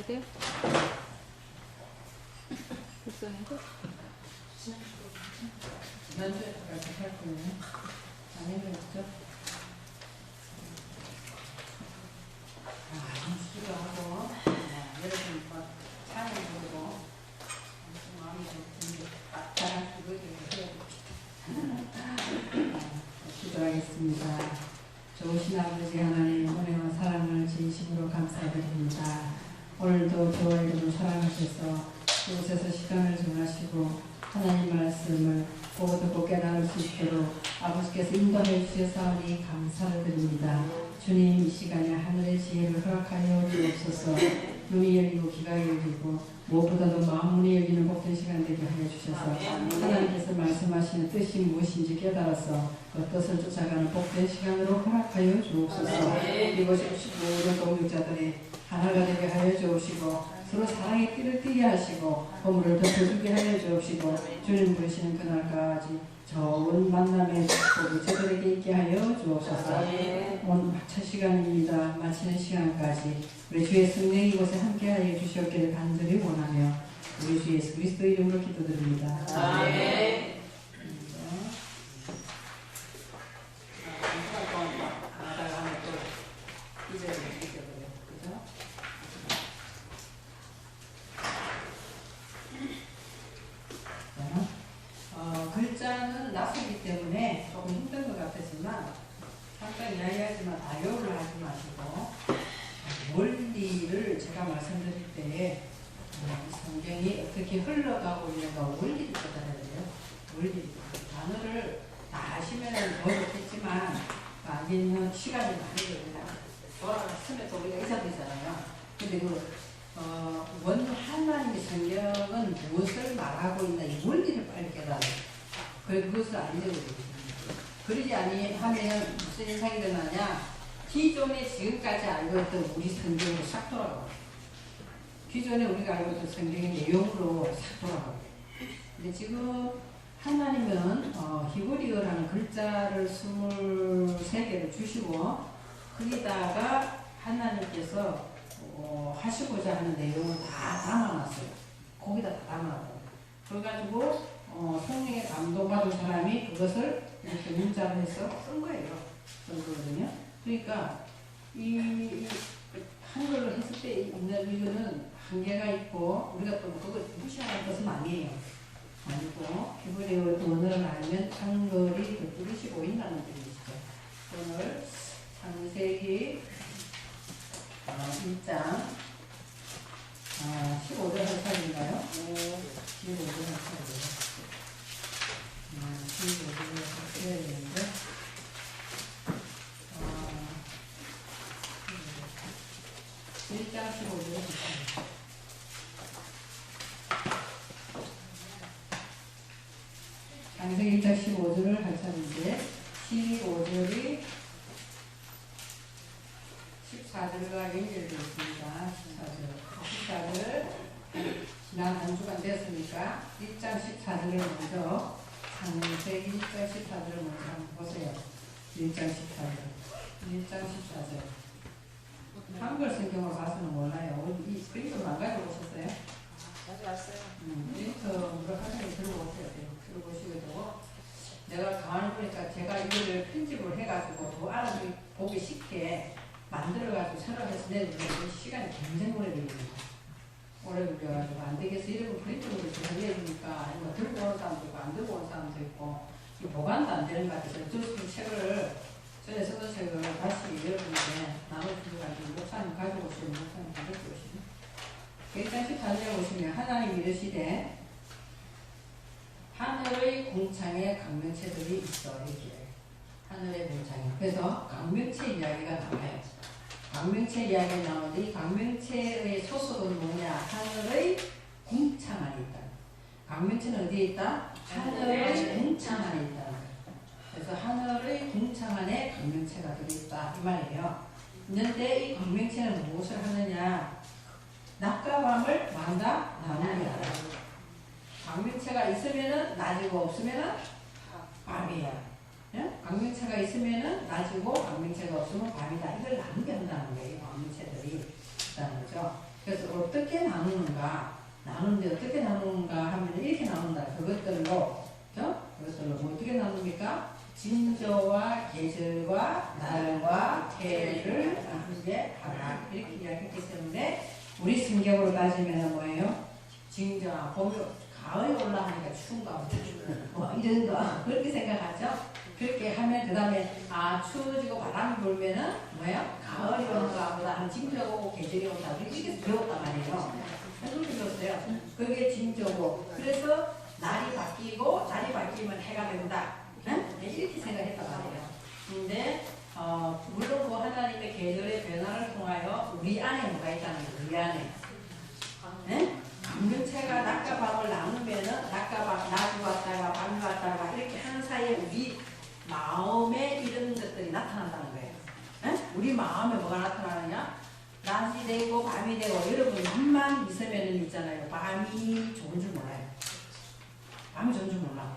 돼요? 됐어야 돼? 지난주에 같이 할 거예요. 안 해드렸죠? 수술을 하고, 여러분, 차를 보고, 마음이 좀 잘할 수 있게 해야 기도하겠습니다. 좋으신 아버지 하나님, 은혜와 사랑을 진심으로 감사드립니다. 오늘도 교회 이름을 사랑하셔서 이곳에서 시간을 정하시고 하나님 말씀을 보고 듣고 깨달을 수 있도록 아버지께서 인도해 주셔서니 감사를 드립니다. 주님, 이 시간에 하늘의 지혜를 허락하여 주옵소서. 눈이 열리고 귀가 열리고 무엇보다도 마음문이 열리는 복된 시간 되게 하여 주셔서 하나님께서 말씀하시는 뜻이 무엇인지 깨달아서 그 뜻을 쫓아가는 복된 시간으로 허락하여 주옵소서. 이곳에 오신 모든 동역자들이 하나가 되게 하여 주옵시고 서로 사랑의 띠를 띠게 하시고 허물을 덮어주게 하여 주옵시고 주님 부르시는 그날까지 좋은 만남의 축복이 저들에게 있게 하여 주옵소서. 오늘 첫 시간입니다. 마치는 시간까지 우리 주의 성령이 이곳에 함께하여 주시옵기를 간절히 원하며 우리 주 예수 그리스도 이름으로 기도드립니다. 아멘. 글자는 낯설기 때문에 조금 힘든 것 같았지만 잠깐 이야기하지만 아요를 하지 마시고 원리를 제가 말씀드릴 때 성경이 어떻게 흘러가고 있는가 원리를 깨달아야 돼요. 원리 단어를 다 아시면 더 좋겠지만 아기는 시간이 많이 걸려요. 돌아갔으면 또 우리가 잊어버리잖아요. 근데 하나님의 성경은 무엇을 말하고 있나 이 원리를 빨리 깨달아요. 그리고 그것을 안 적어줍니다. 그러지 아니하면 무슨 현상이 일어나냐? 기존에 지금까지 알고 있던 우리 성경으로 싹 돌아가요. 기존에 우리가 알고 있던 성경의 내용으로 싹 돌아가요. 근데 지금 하나님은 히브리어라는 글자를 23개를 주시고 거기다가 하나님께서 하시고자 하는 내용을 다 담아놨어요. 거기다 다 담아놨어요. 그래가지고 성령의 감동받은 사람이 그것을 이렇게 문자로 해서 쓴 거예요. 쓴 거거든요. 그러니까 이 한글로 했을 때 있는 이거는 한계가 있고 우리가 또 그걸 무시하는 것은 아니에요. 아니고 히브리어 언어를 알면 한글이 더 뚜렷이 보인다는 뜻이죠. 오늘 창세기 1장 15절 할 차례인가요? 15절 할 차례예요. 15절을 해야 되는데 1장 15절을 할까요? 창세기 1장 15절을 할 차례인데 15절이 14절과 연결되어 있습니다. 14절 지난 한 주간 됐으니까 1장 14절을 먼저 창세기 1장 14절을 먼저 한번 보세요. 1장 14절 1장 14절 한글 성경으로 봐서는 몰라요. 이 프린터 안 가지고 오셨어요? 가져왔어요. 프린터 무력하게 들고 오셔야 돼요. 들고 오시게 되고 내가 가만히 보니까 제가 이거를 편집을 해가지고 더 알아보기 쉽게 만들어가지고 새로 해서 내주면 시간이 굉장히 오래 걸립니다. 오래 걸려가지고 안 되겠어. 이러면 프린트를 정리해주니까 이거 들고 오는 사람도 있고 안 들고 오는 사람도 있고 보관도 안 되는 것 같아서 어쩔 수 없이 책을 전에 쓰던 책을 다시 여러분께 나눠주셔가지고 목사님 가지고 오시면 목사님 가지고 오시면 1장 14절에 보시면 하나님 이르시되 하늘의 궁창에 강명체들이 있어 이렇게 하늘의 궁창에 그래서 강명체 이야기가 나와요. 강명체 이야기 나오는데 이 강명체의 소속은 뭐냐? 하늘의 궁창 안에 있다. 강명체는 어디에 있다? 하늘의 궁창 안에 있다. 그래서 하늘의 궁창 안에 강명체가 들어있다 이 말이에요. 있는데 이 강명체는 무엇을 하느냐? 낮과 밤을 만다 나누냐. 강명체가 있으면은 낮이고 없으면은 밤이야. 강명체가 있으면은 낮이고 강명체가 없으면 밤이다. 이걸 나누게 한다는 거예요. 강명체들이 있다는 거죠. 그래서 어떻게 나누는가? 나누는데 어떻게 나누는가 하면 이렇게 나눈다. 그것들로, 그죠? 그것들로 뭐 어떻게 나눕니까? 징조와 계절과 날과 해를 나누게 하라. 이렇게 이야기했기 때문에 우리 성경으로 따지면 뭐예요? 징조와 봄이 가을이 올라가니까 추운가 보다. 뭐 이런 거 그렇게 생각하죠? 그렇게 하면 그 다음에 추워지고 바람이 불면은 뭐예요? 가을이 오는가 보다 하는 징조고 계절이 온다. 이렇게 배웠단 말이에요. 그렇게 배웠어요. 그게 징조고 그래서 날이 바뀌면 해가 된다. 응? 이렇게 생각했단 말이에요. 근데 물론 그 하나님의 계절의 변화를 통하여 우리 안에 뭐가 있다는 거예요. 우리 안에. 네? 강명체가 낮과 밤을 나누면은 낮이 왔다가 밤이 왔다가 이렇게 하는 사이에 우리 마음에 이런 것들이 나타난다는 거예요. 네? 우리 마음에 뭐가 나타나느냐? 낮이 되고 밤이 되고 여러분 밤만 있으면 있잖아요. 밤이 좋은 줄 몰라요. 밤이 좋은 줄 몰라.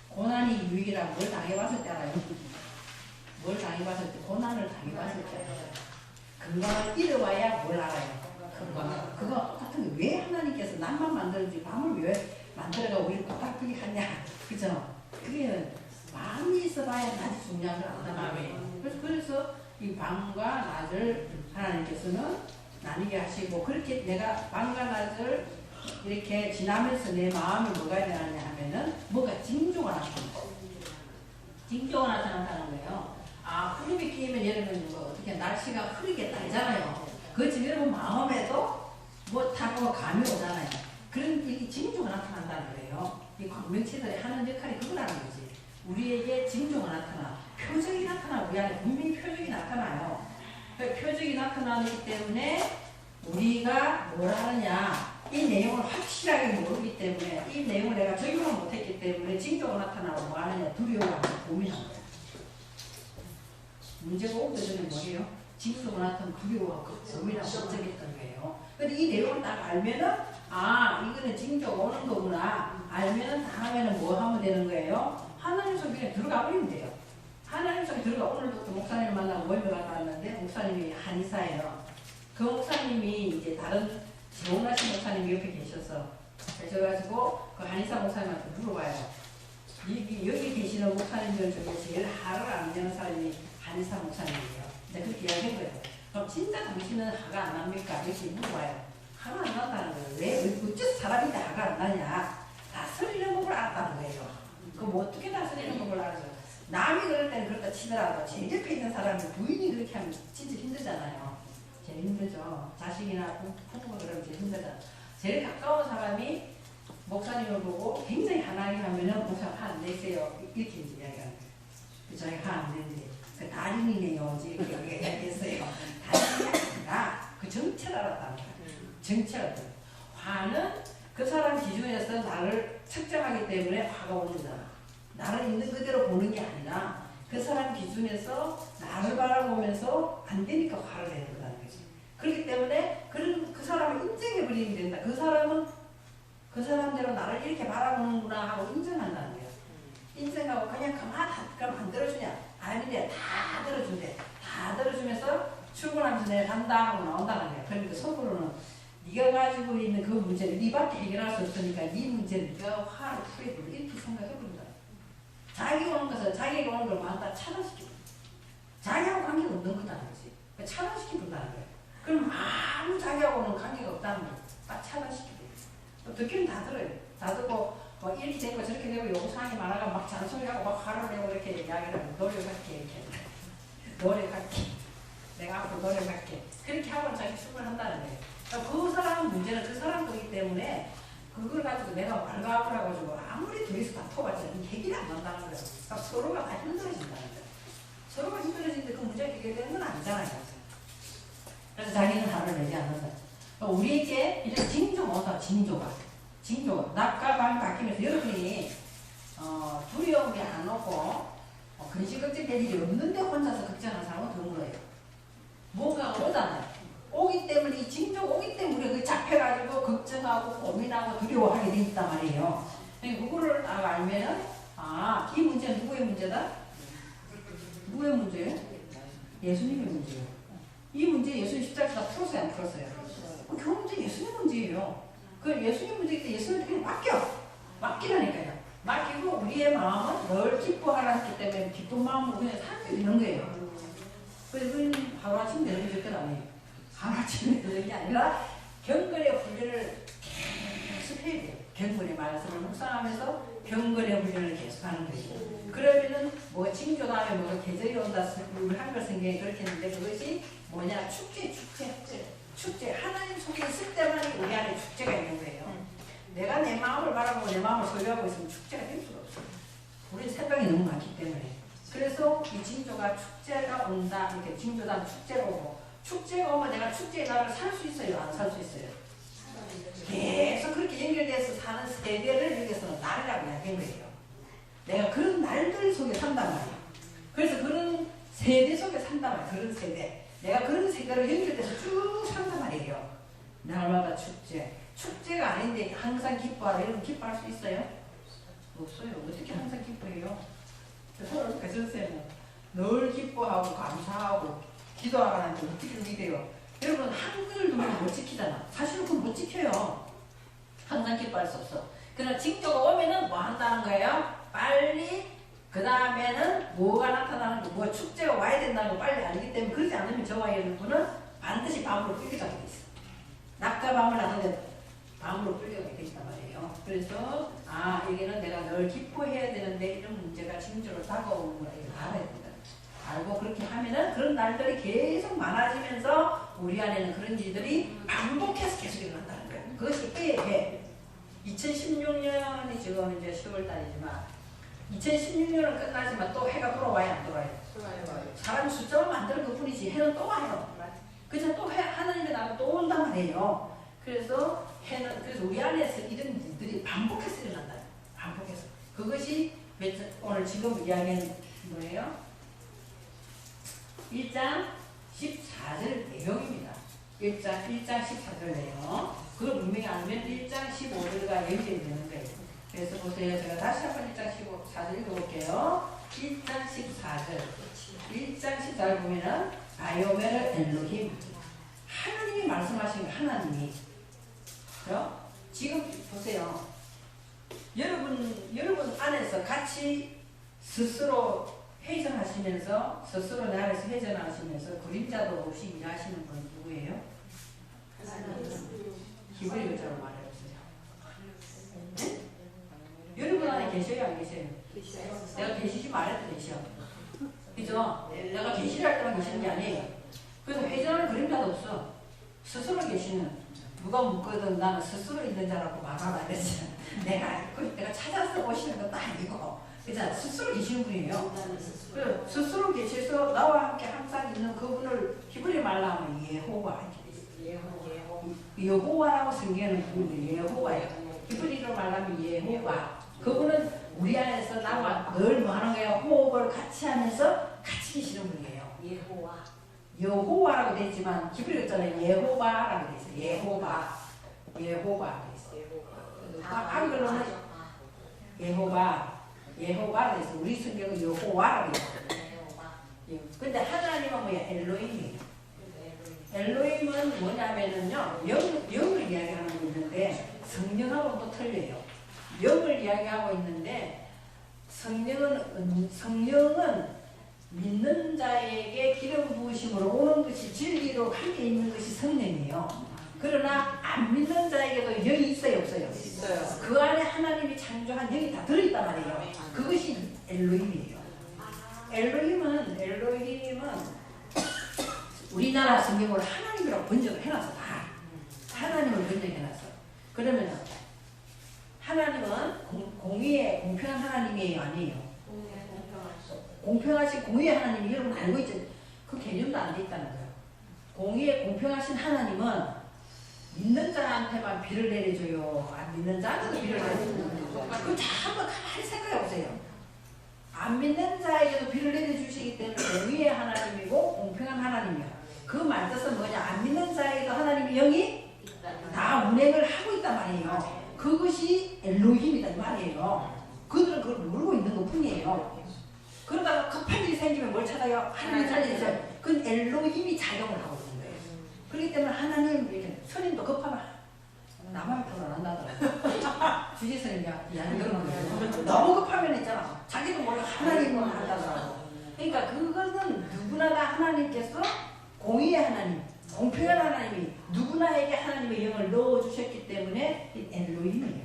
고난이 유익이라 뭘 당해봤을 때 알아요? 뭘 당해봤을 때? 고난을 당해봤을 때 건강을 잃어봐야 뭘 알아요? 그거 똑같은 게 왜 하나님께서 낮만 만들지 밤을 왜 만들어가 우리를 고달프게 하냐? 그죠? 그게 마음이 있어봐야 낮이 중요한 걸 안단 말이에요. 그래서 이 밤과 낮을 하나님께서는 나뉘게 하시고 그렇게 내가 밤과 낮을 이렇게 지나면서 내 마음이 뭐가 되느냐 하면은 뭐가 징조가 나타나는 거예요. 징조가 나타난다는 거예요. 구름이 끼면 여러분 뭐 어떻게 날씨가 흐리게 날잖아요. 그렇지 여러분 마음에도 뭐 타고 감이 오잖아요. 그런 이 징조가 나타난다는 거예요. 이 광명체들이 하는 역할이 그거라는 거지. 우리에게 징조가 나타나, 표적이 나타나, 우리 안에 분명히 표적이 나타나요. 표적이 나타나기 때문에 우리가 뭘 하느냐, 이 내용을 확실하게 모르기 때문에 이 내용을 내가 적용을 못했기 때문에 징조가 나타나고 뭐 하느냐, 두려워하고 고민하는 거예요. 문제가 오기 전에 뭐예요? 징조가 나타나면 두려워하고 고민하고 걱정했던 거예요. 근데 이 내용을 딱 알면은 이거는 징조가 오는 거구나. 알면은 다음에는 뭐 하면 되는 거예요? 하나님 속에 그냥 들어가 버리면 돼요. 하나님 속에 들어가. 오늘도 목사님을 만나고 모임을 갔다 왔는데 목사님이 한의사예요. 그 목사님이 이제 다른 재혼하신 목사님이 옆에 계셔서 그래가지고 그 한의사 목사님한테 물어봐요. 여기 계시는 목사님들 중에 제일 하를 안 내는 사람이 한의사 목사님이에요. 근데 그렇게 이야기한 거예요. 그럼 진짜 당신은 화가 안 납니까? 이렇게 물어봐요. 화가 안 난다는 거예요. 왜? 어째서 사람인데 화가 안 나냐? 다스리는 법을 알았다는 거예요. 그럼 어떻게 다스리는 법을 알아요? 남이 그럴 때는 그렇다 치더라도 제 옆에 있는 사람이 부인이 그렇게 하면 진짜 힘들잖아요. 제일 힘들죠. 자식이나 부모가 그러면 제일 힘들잖아요. 제일 가까운 사람이 목사님을 보고 굉장히 화나게 하면은 목사님 화 안 내세요. 이렇게 이제 이야기하는 거예요. 저희가 화 안 내는데 그 달인이네요. 이렇게 얘기했어요. 달인이 아니라 그 정체를 알았다는 거예요. 정체를. 화는 그 사람 기준에서 나를 측정하기 때문에 화가 오는 거잖아. 나를 있는 그대로 보는 게 아니라 그 사람 기준에서 나를 바라보면서 안 되니까 화를 내는 거라는 거지. 그렇기 때문에 그 사람을 인정해버리면 된다. 그 사람은 그 사람대로 나를 이렇게 바라보는구나 하고 인정한다는 거예요. 인정하고 그냥 그럼 안 들어주냐? 아니래. 다 들어준대. 다 들어주면서 출근하면서 내가 간다 하고 나온다는 거예요. 그러니까 속으로는 네가 가지고 있는 그 문제를 네밖에 해결할 수 없으니까 네 문제를 네가 화를 풀어야 돼. 이렇게 생각해버린다. 자기가 오는 것은 자기가 오는 걸 마음다 차단시키고 자기하고 관계가 없는 거다는 거지. 차단시켜본다는 거예요. 그럼 아무 자기하고는 관계가 없다는 거 딱 차단시키고 듣기는 다 들어요. 다 듣고 뭐 이렇게 되고 저렇게 되고 요구사항이 많아가 막 잔소리하고 막 화를 내고 이렇게 이야기를 하면 노력할게 이렇게 노력할게 내가 앞으로 노력할게 그렇게 하고 자기 출근을 한다는 거예요. 그러니까 그 사람 문제는 그 사람 거기 때문에 그걸 가지고 내가 말가업을 해가지고 아무리 둘이서 다퉈봤자 해결이 안 난다는 거예요. 그러니까 서로가 다 힘들어진다는 거예요. 서로가 힘들어지는데 그 문제가 해결되는 건 아니잖아요. 그래서 자기는 화를 내지 않는다. 그러니까 우리에게 이런 징조가 오다. 징조가 낮과 밤이 바뀌면서 여러분이 두려움이 안 오고 근심 걱정될 일이 없는데 혼자서 걱정하는 사람은 드물어요. 뭔가 오잖아요. 오기 때문에 이 징조가 오기 때문에 그 잡혀가지고 걱정하고 고민하고 두려워하게 돼 있단 말이에요. 그거를 딱 알면은 이 문제는 누구의 문제다? 누구의 문제예요? 예수님의 문제예요. 이 문제 예수님 십자가에서 풀었어요, 안 풀었어요? 그 문제 예수님 문제예요. 그 예수님 문제일 때 예수님한테 그냥 맡기라니까요. 맡기고 우리의 마음은 늘 기뻐하라 했기 때문에 기쁜 마음으로 그냥 살면 되는 거예요. 그래서 그건 하루아침 되는 게 절대 아니에요. 하루아침에 되는 게 아니라 경건의 훈련을 계속 해야 돼요. 경건의 말씀을 묵상하면서 경건의 훈련을 계속 하는 거예요. 그러면은 뭐 징조 다음에 뭐 계절이 온다 한글 성경에 그렇게 했는데 그것이 뭐냐 축제 하나님 속에 있을 때만 우리 안에 축제가 있는 거예요. 내가 내 마음을 바라보고 내 마음을 소유하고 있으면 축제가 될 수가 없어요. 우리 생각이 너무 많기 때문에. 그래서 이 징조가 축제가 온다 이렇게 징조다 축제가 오고 축제가 오면 내가 축제의 날을 살 수 있어요? 안 살 수 있어요? 계속 그렇게 연결돼서 사는 세대를 여기서는 날이라고 이야기한 거예요. 내가 그런 날들 속에 산단 말이에요. 그래서 그런 세대 속에 산단 말이에요. 그런 세대. 내가 그런 세대로 연결돼서 쭉 산단 말이에요. 날마다 축제가 아닌데 항상 기뻐하라. 여러분 기뻐할 수 있어요? 없어요. 어떻게 항상 기뻐해요? 서로 가졌어요. 늘 기뻐하고 감사하고 기도하라는데 어떻게 그렇게 돼요? 여러분 한글도 못 지키잖아. 사실은 그건 못 지켜요. 항상 기뻐할 수 없어. 그러나 징조가 오면은 뭐 한다는 거예요? 빨리 그 다음에는 뭐가 나타나는 거, 뭐 축제가 와야 된다는 거 빨리 알기 때문에 그러지 않으면 저와 여러분은 반드시 밤으로 끌려가게 돼 있어. 낮과 밤을 나누는데 밤으로 끌려가게 돼 있단 말이에요. 그래서 여기는 내가 늘 기뻐해야 되는데 이런 문제가 징조로 다가오는 거야. 이걸 알아야 된다. 알고 그렇게 하면은 그런 날들이 계속 많아지면서 우리 안에는 그런 일들이 반복해서 계속 일어난다는 거예요. 그것이 해. 2016년이 지금 이제 10월달이지만 2016년은 끝나지만 또 해가 돌아와요, 안 돌아와요? 돌아와요. 사람이 숫자만 만드는 것 뿐이지 해는 또 와요. 그래서 또 하나님의 나라가 또 온단 말이에요. 그래서 그래서 우리 안에서 이런 일들이 반복해서 일어난다. 반복해서. 그것이 오늘 지금 이야기하는 뭐예요? 1장 14절 내용입니다. 1장 14절 내용. 그걸 분명히 알면 1장 15절과 연결이 되는 거예요. 그래서 보세요. 제가 다시 한번 1장 14절 읽어볼게요. 1장 14절. 1장 14절 보면은 바이오메르 엘로힘. 하나님이 말씀하신 거 하나님이. 그죠? 지금 보세요. 여러분 안에서 같이 스스로 회전하시면서 스스로 내 안에서 회전하시면서 그림자도 없이 일하시는 분 누구예요? 히브리 글자로 말해보세요. 네? 여러분 안에 계셔요? 안 계셔요? 내가 계시지 말해도 계셔. 그죠? 내가 계시를 할 때만 계시는 게 아니에요. 그래서 회전하는 그림자도 없어. 스스로 계시는. 누가 묻거든 나는 스스로 있는 자라고 말하라 그랬지. 내가 찾아서 오시는 것도 아니고 그죠? 스스로 계시는 분이에요. 스스로 계셔서 나와 함께 항상 있는 그분을 히브리 말로 하면 예호와 여호와라고 성경에는 부르는 예호와예요. 히브리로 말하면 예호와. 그분은 우리 안에서 나와 늘 뭐 하는 거예요? 호흡을 같이 하면서 같이 계시는 분이에요. 여호와라고 되어 있지만 히브리 글자는 예호바라고 되어 있어요. 예호바라고 되어 있어요. 한글로는 예호바라고 되어 있어요. 우리 성경은 여호와라고 되어 있어요. 근데 하나님은 뭐야? 엘로힘이에요. 엘로힘은 뭐냐면은요, 영을 이야기하는 거 있는데 성령하고는 또 틀려요. 영을 이야기하고 있는데 성령은 믿는 자에게 기름 부으심으로 오는 것이 진리로 함께 있는 것이 성령이에요. 그러나 안 믿는 자에게도 영이 있어요, 없어요? 있어요. 그 안에 하나님이 창조한 영이 다 들어있단 말이에요. 그것이 엘로힘이에요. 엘로힘은 우리나라 성경으로 하나님이라고 번역을 해놨어. 다 하나님을 번역해놨어. 그러면 하나님은 공평한 하나님이에요, 아니에요? 공평하신 공의의 하나님이 여러분 알고 있죠? 그 개념도 안 돼 있다는 거예요. 공평하신 하나님은 믿는 자한테만 비를 내려줘요. 안 믿는 자한테도 비를 내려줘요. 그거 다 한번 가만히 생각해 보세요. 안 믿는 자에게도 비를 내려주시기 때문에 공의의 하나님이고 공평한 하나님이야. 그 말 뜻은 뭐냐? 안 믿는 자에게도 하나님의 영이 다 운행을 하고 있단 말이에요. 그것이 엘로힘이다 이 말이에요. 그들은 그걸 모르고 있는 것 뿐이에요. 그러다가 급한 일이 생기면 뭘 찾아요? 하나님을 찾아야죠. 그건 엘로힘이 작용을 하고 있는 거예요. 그렇기 때문에 하나님 이렇게 스님도 급하면 나만 표현 안 한다더라고. 주지 스님이 이야기 그런 거예요. 너무 급하면 있잖아. 자기도 모르게 하나님만 한다더라고. 그러니까 그것은 누구나 다 하나님께서 공의의 하나님, 공평한 하나님이 누구나에게 하나님의 영을 넣어주셨기 때문에 엘로힘이에요.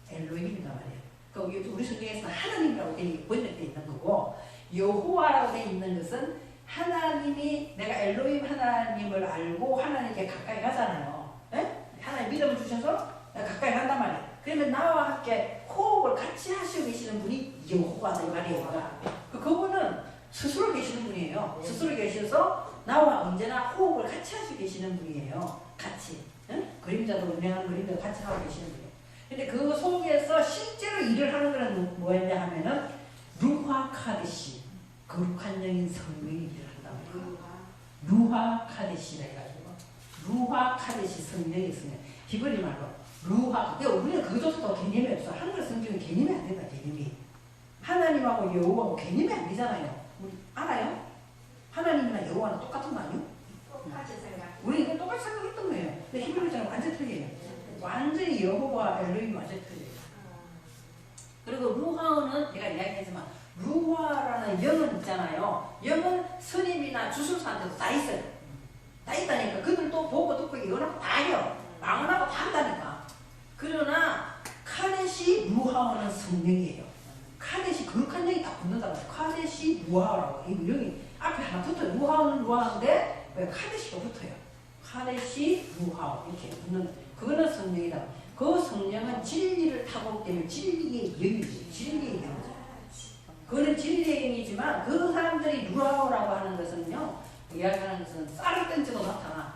엘로힘이란 말이에요. 그러니까 우리 성경에서는 하나님이라고 번역되어 있는 거고 여호와라고 되어 있는 것은 하나님이 내가 엘로힘 하나님을 알고 하나님께 가까이 가잖아요. 에? 하나님 믿음을 주셔서 내가 가까이 간단 말이에요. 그러면 나와 함께 호흡을 같이 하시고 계시는 분이 여호와다 이 말이에요. 그분은 스스로 계시는 분이에요. 스스로 계셔서 나와 언제나 호흡을 같이 하시고 계시는 분이에요. 같이. 응? 그림자도 운행하는 그림자도 같이 하고 계시는 분이에요. 근데 그 속에서 실제로 일을 하는 것은 뭐였냐 하면은 루하 카데시, 거룩한 영인 성령이 일을 한다고. 루하 카데시라 해가지고 루하 카데시 성령이 있으면 히브리 말로 루하. 근데 우리는 그것도 개념이 없어. 한글 성경은 개념이 안 된다. 개념이 하나님하고 여호와하고 개념이 안 되잖아요. 우리 알아요? 하나님이나 여호와는 똑같은 거 아니에요? 똑같이 생각. 우리 이거 똑같이 생각했던 거예요. 근데 히브리처럼 완전 틀려요. 완전히 여호와 엘로힘이 완전 틀려요. 그리고 루하는 내가 이야기했지만 루하라는 영은 있잖아요. 영은 스님이나 주술사한테도 다 있어요. 다 있다니까. 그들도 보고 듣고 이거는 다 해요. 망언하고 다 한다니까. 그러나 카데시 루하는 성령이에요. 카데시 거룩한 영이 딱 붙는다고. 카데시 루하라고. 이 영이 앞에 하나 붙어요. 루하는 루하인데 왜 카데시가 붙어요. 카데시 루하 이렇게 붙는 그거는 성령이다. 그 성령은 진리를 타고 때문에 진리의 영이죠. 진리의 영. 그거는 진리의 영이지만 그 사람들이 루하오라고 하는 것은요. 이야기하는 것은 쌀을 던져도 나타나.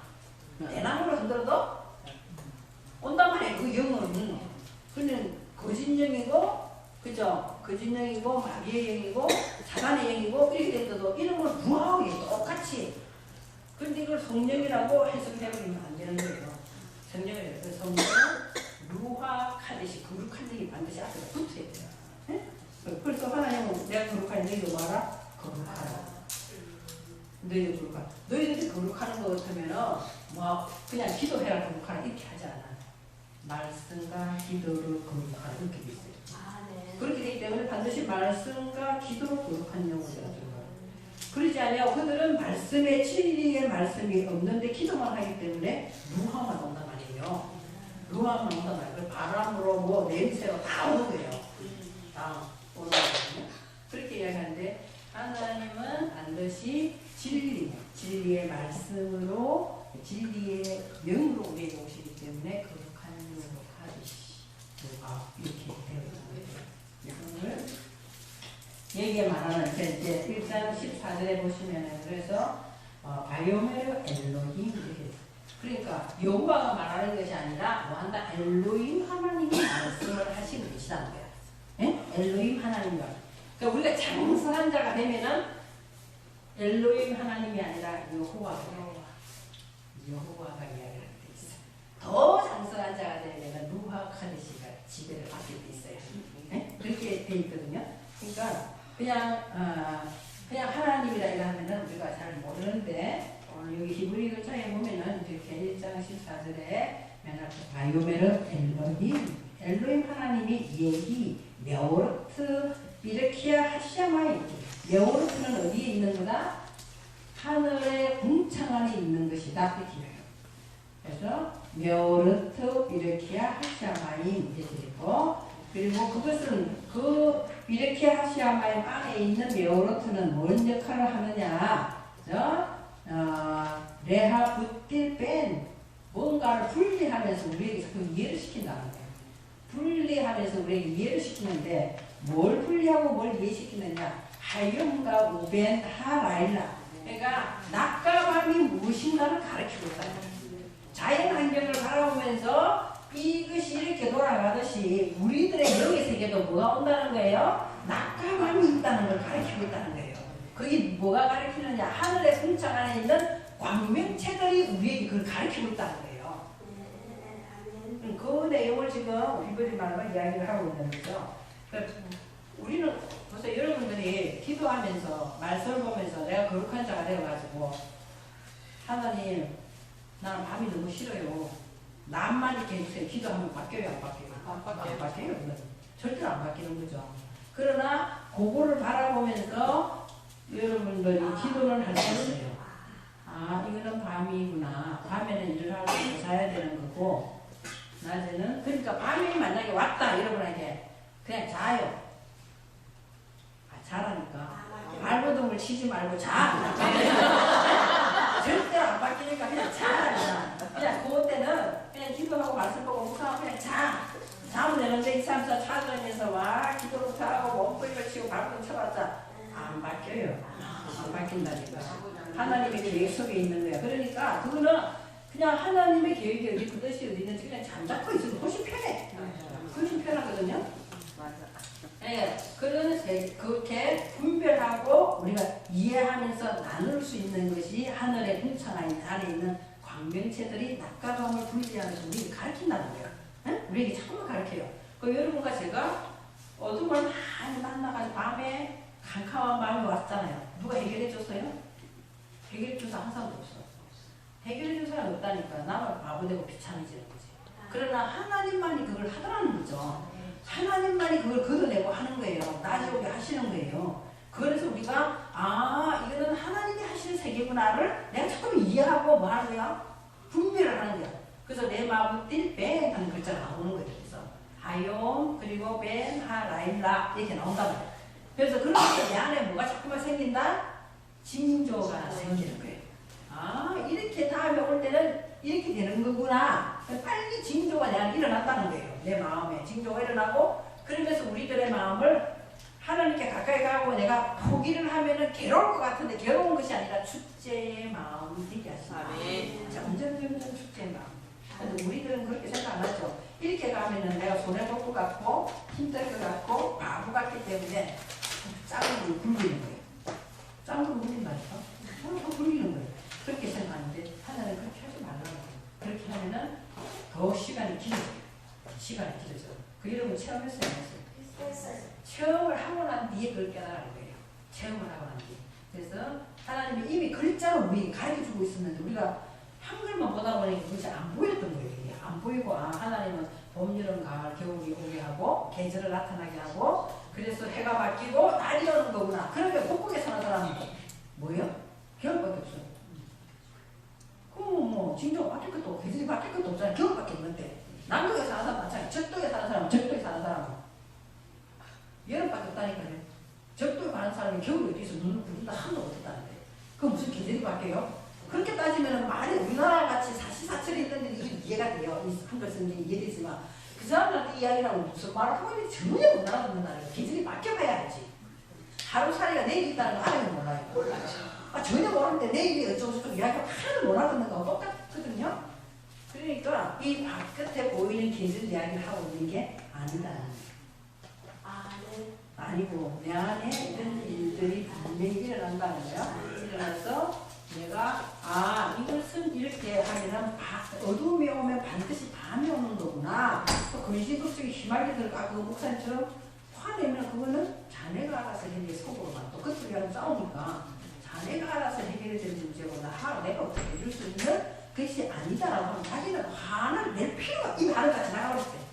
대나무를 흔들어도 온단 말이에요. 그 영은. 그는 거짓 영이고 그죠? 거짓 영이고 마귀의 영이고 사단의 영이고 이렇게 돼도 이름은 루하오예요. 똑같이. 그런데 이걸 성령이라고 해석해버리면 안 되는 거예요. 성령이에요. 그래서 성령은 루하 카데시 거룩한 영이 반드시 앞에 붙어야 돼요. 네? 그래서 하나님은 내가 거룩한 너희도 와라 거룩하라. 너희도 거룩하라. 너희들이 거룩하는 것 같으면은 뭐 그냥 기도해라 거룩하라 이렇게 하지 않아. 말씀과 기도로 거룩하라 이렇게 돼 있어요. 그렇게 되기 때문에 반드시 말씀과 기도로 거룩한 영을 들어요. 그러지 않아요. 그들은 말씀에 진리의 말씀이 없는데 기도만 하기 때문에 루하만 온단 말이에요. 루하만 온단 말이에요. 바람으로 뭐 냄새로 다 오는 거예요. 다 오는 거거든요. 그렇게 이야기하는데 하나님은 반드시 진리의 말씀으로 진리의 영으로 우리에게 오시기 때문에 거룩한 영으로 가듯이 이렇게 되어 있는 거예요. 이거를 얘기에 말하는 이제 1장 14절에 보시면은 그래서 바이오메르 엘로힘 이렇게 그러니까 여호와가 말하는 것이 아니라 뭐 한다 엘로힘 하나님이 말씀을 하시는 것이라는 거야. 예? 엘로힘 하나님과 그러니까 우리가 장성한 자가 되면은 엘로힘 하나님이 아니라 여호와가 이야기할 때 있어. 더 장성한 자가 되려면 루하 카데시가 지배를 받게 돼 있어요. 예? 그렇게 돼 있거든요. 그러니까 그냥 하나님이라 이러면은 우리가 잘 모르는데 오늘 여기 히브리 글자에 보면은 이렇게 1장 14절에 맨 앞에 바이오메르 엘로힘 하나님이 예기 메오르트 비르키아 하시아마이 메오르트는 어디에 있는 거다? 하늘의 궁창 안에 있는 것이다 이렇게 해요. 그래서 메오르트 비르키아 하시아마이 이렇게 되고 그리고 그것은 그 비르키아 하시아마임 안에 있는 메오르트는 뭔 역할을 하느냐? 레하 붓딜 뺀 뭔가를 분리하면서 우리에게 그 이해를 시킨다는 거예요. 분리하면서 우리에게 이해를 시키는데 뭘 분리하고 뭘 이해시키느냐? 하염과 우벤 하라일라. 그러니까 낮과 밤이 무엇인가를 가르치고 있다는 거예요. 자연 환경을 바라보면서 이것이 이렇게 돌아가듯이 우리들의 영의 세계도 뭐가 온다는 거예요? 낮과 밤이 있다는 걸 가르치고 있다는 거예요. 그게 뭐가 가르치느냐? 하늘의 궁창 안에 있는 광명체들이 우리에게 그걸 가르치고 있다는 거예요. 그 내용을 지금 비브리 말로 이야기를 하고 있는 거죠. 우리는 벌써 여러분들이 기도하면서 말씀을 보면서 내가 거룩한 자가 되어가지고 하나님 나는 밤이 너무 싫어요. 남만 이렇게 해주세요. 기도하면 바뀌어요, 안 바뀌어요? 안 바뀌어요. 이건 절대로 안 바뀌는 거죠. 그러나 그거를 바라보면서 여러분들이 기도를 할 수 있어요. 아, 이거는 밤이구나. 밤에는 일을 하고 자야 되는 거고, 낮에는, 그러니까 밤이 만약에 왔다, 여러분에게 그냥 자요. 아, 자라니까. 발버둥을 치지 말고 자. 절대로 안 바뀌니까 그냥 자. 그냥 그때는 그냥 기도하고 말씀 보고 묵상하고 그냥 자. 자면 되는데 2, 3, 4 찾아다니면서 와 기도부터 하고 몸부림을 치고 발버둥 쳐봤자 안 바뀌어요. 안 바뀐다니까. 하나님의 계획 속에 있는 거야. 그러니까 그거는 그냥 하나님의 계획이 어디 그 뜻이 어디 있는지 그냥 잠자코 있으면 훨씬 편해. 훨씬 편하거든요. 네, 그렇게 분별하고 우리가 이해하면서 나눌 수 있는 것이 하늘의 궁창 안에 있는 광명체들이 낮과 밤을 분리하면서 우리를 가르친다는 거예요. 네? 우리에게 자꾸만 가르쳐요. 그 여러분과 제가 어둠을 많이 만나가지고 밤에 캄캄한 밤이 왔잖아요. 누가 해결해 줬어요? 해결해 준 사람 한 사람도 없어. 해결해 준 사람이 없다니까. 나만 바보되고 비참해지는 거지. 그러나 하나님만이 그걸 하더라는 거죠. 하나님만이 그걸 걷어내고 하는 거예요. 나지오게 하시는 거예요. 그래서 우리가 아 이거는 하나님이 하시는 세계구나를 내가 조금 이해하고 뭐 하는 거야? 분별을 하는 거야. 그래서 내 마음은 딜뱅 하는 글자가 나오는 거예요. 그래서 하용 그리고 벤 하라일라 이렇게 나온단 말이야. 그래서 그러면서 내 안에 뭐가 자꾸만 생긴다? 징조가 생기는 거예요. 아 이렇게 다음에 올 때는 이렇게 되는 거구나. 빨리 징조가 내 안에 일어난다는 거예요. 내 마음에 징조가 일어나고 그러면서 우리들의 마음을 하나님께 가까이 가고 내가 포기를 하면은 괴로울 것 같은데 괴로운 것이 아니라 축제의 마음이 되게 하시네. 점점 축제의 마음. 근데 우리들은 그렇게 생각 안 하죠. 이렇게 가면은 내가 손해볼 것 같고 힘들 것 같고 바보 같기 때문에 짱으로 굴리는 거예요. 짱으로 굴린다니까. 짱으로 굴리는 거예요. 그렇게 생각하는데 하나는 그렇게 하지 말라고 해요. 그렇게 하면은 더 시간이 길어져요. 시간이 길어져요. 그 여러분 체험했어요? 했어요? 체험을 하고 난 뒤에 그걸 깨달은 거예요. 체험을 하고 난 뒤에. 그래서 하나님이 이미 글자로 우리에게 가르쳐주고 있었는데 우리가 한글만 보다 보니까 그것이 안 보였던 거예요. 이게 안 보이고 아 하나님은 봄, 여름, 가을, 겨울이 오게 하고 계절을 나타나게 하고 그래서 해가 바뀌고 날이 오는 거구나. 그러면 북극에 사는 사람은 뭐예요? 겨울밖에 없어요. 그럼 뭐 징조가 바뀔 것도 없고 계절이 바뀔 것도 없잖아요. 겨울밖에 없는데 남극에 사는 사람 마찬가지 적도에 사는 사람은 적도에 사는 사람은 여름밖에 없다니까요. 적도에 가는 사람이 겨울에 어디서 눈을 부른다 한도 없다는데 그 무슨 계절이 바뀌어요? 그렇게 따지면 말이 우리나라 같이 사시사철이 있는데 이게 이해가 돼요. 이 한글 성경이 이해되지만 그 사람한테 이야기하면 무슨 말을 하고 있는지 전혀 못 알아듣는다는 거예요. 계절이 바뀌어가야 알지. 하루살이가 내일 있다는 거 알아요? 몰라요? 아, 전혀 모르는데 내일이 어쩌고저쩌고 이야기하고 하나도 못 알아듣는 거하고 똑같거든요. 그러니까 이 바깥에 보이는 계절 이야기를 하고 있는 게 아니다. 아니고 내 안에 이런 일들이 분명히 일어난다는 거야. 일어나서 내가 아 이것은 이렇게 하면은 어두움이 오면 반드시 밤이 오는 거구나. 또 근심걱정이 휘말려 들어가 그 목사님처럼 화내면 그거는 자네가 알아서 해결해 속으로만 또 그쪽이랑 싸우니까 자네가 알아서 해결해 될 문제고 내가 어떻게 해줄 수 있는 것이 아니다라고 하면 자기는 화를 낼 필요가 이 화를 다 지나가버릴 때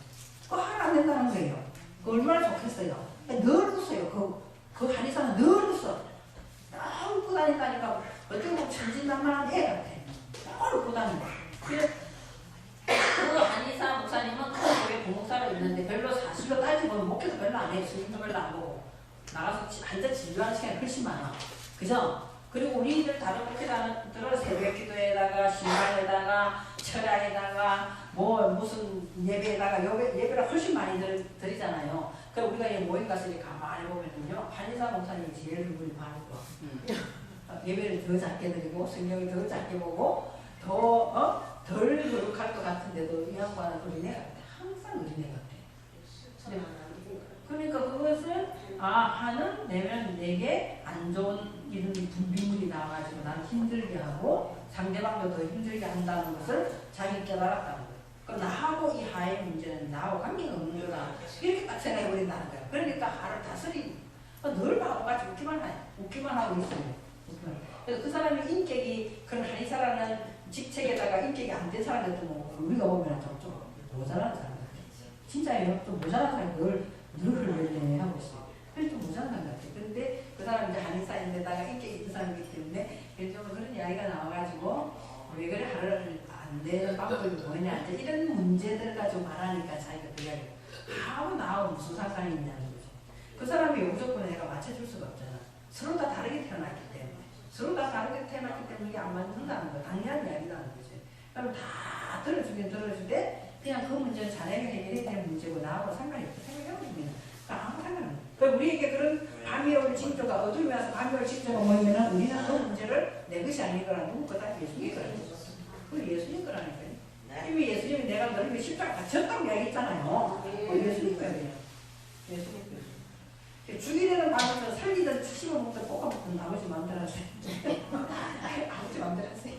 그 화를 안 낸다는 거예요. 그 얼마나 좋겠어요. 늘 웃어요. 그 한의사는 늘 웃어. 늘 웃고 다닌다니까 어떻게 보면 천진난만한 애 같아. 늘 웃고 다닌다. 그 한의사 목사님은 큰 교회 부목사로 있는데 별로 사실로 따지면 목회도 별로 안 해요. 스님도 별로 안 보고 나가서 앉아 진료하는 시간이 훨씬 많아. 그죠? 그리고 우리들 다른 목회자들은 새벽 기도에다가 신방에다가 철야에다가 뭐 무슨 예배에다가 예배를 훨씬 많이 드리잖아요. 그 우리가 이 모임 가서 이렇게 가만히 보면은요 한의사 목사님이 제일 눈이 많고 예배를 더 작게 드리고 성경을 더 작게 보고 덜 거룩할 것 같은데도 이 양반은 어린애 같아. 항상 어린애 같아. 네. 그러니까 그것을 하는 내면 내게 안 좋은 이런 분비물이 나와가지고 나를 힘들게 하고 상대방도 더 힘들게 한다는 것을 자기 깨달았다는 거예요. 그럼 나하고 이 하의 문제는 나하고 관계가 없는 거다. 이렇게 딱 생각해버린다는 거예요. 그러니까 하를 다스리 늘 바보같이 웃기만 하고 있어요. 그래서 그 사람의 인격이 그런 한의사라는 직책에다가 인격이 안 된 사람들도 뭐 우리가 보면 좀 모자란 사람 같아. 진짜예요. 좀 모자란 사람이 늘 흘려내 하고 있어요. 그래서 좀 모자란 사람 같아. 근데 그 사람 이제 한의사인데다가 인격이 있는 사람이기 때문에 좀 그런 이야기가 나와가지고 왜 그래 하루를 안 되는 방법이 뭐냐 이제 이런 문제들 가지고 말하니까 자기가 그래요. 아무 나하고 무슨 상관이 있냐는 거죠. 그 사람이 무조건 내가 맞춰줄 수가 없잖아. 서로 다 다르게 태어났기 때문에. 서로 다 다르게 태어났기 때문에 이게 안 맞는다는 거 당연한 이야기라는 거지. 그럼 다 들어주긴 들어주되 그냥 그 문제는 자네가 해결해야 될 문제고 나하고 상관이 없다 생각해버립니다. 아무 상관없는 거예요. 우리에게 그런 밤이 올 징조가 어둠이 와서 밤이 올 징조가 뭐냐면 우리는 그 문제를 내 것이 아닌 거라 누구보다 예수님 거라는 거죠. 그 예수님 거라니까요. 이미 예수님이 내가 너를 위해 십자가 다쳤다고 이야기했잖아요. 예수님 거예요. 예수님 거예요. 죽이려는 마음에서 살리든 씹어먹든 볶아먹든 아버지 마음대로 하세요. 아버지 마음대로 하세요.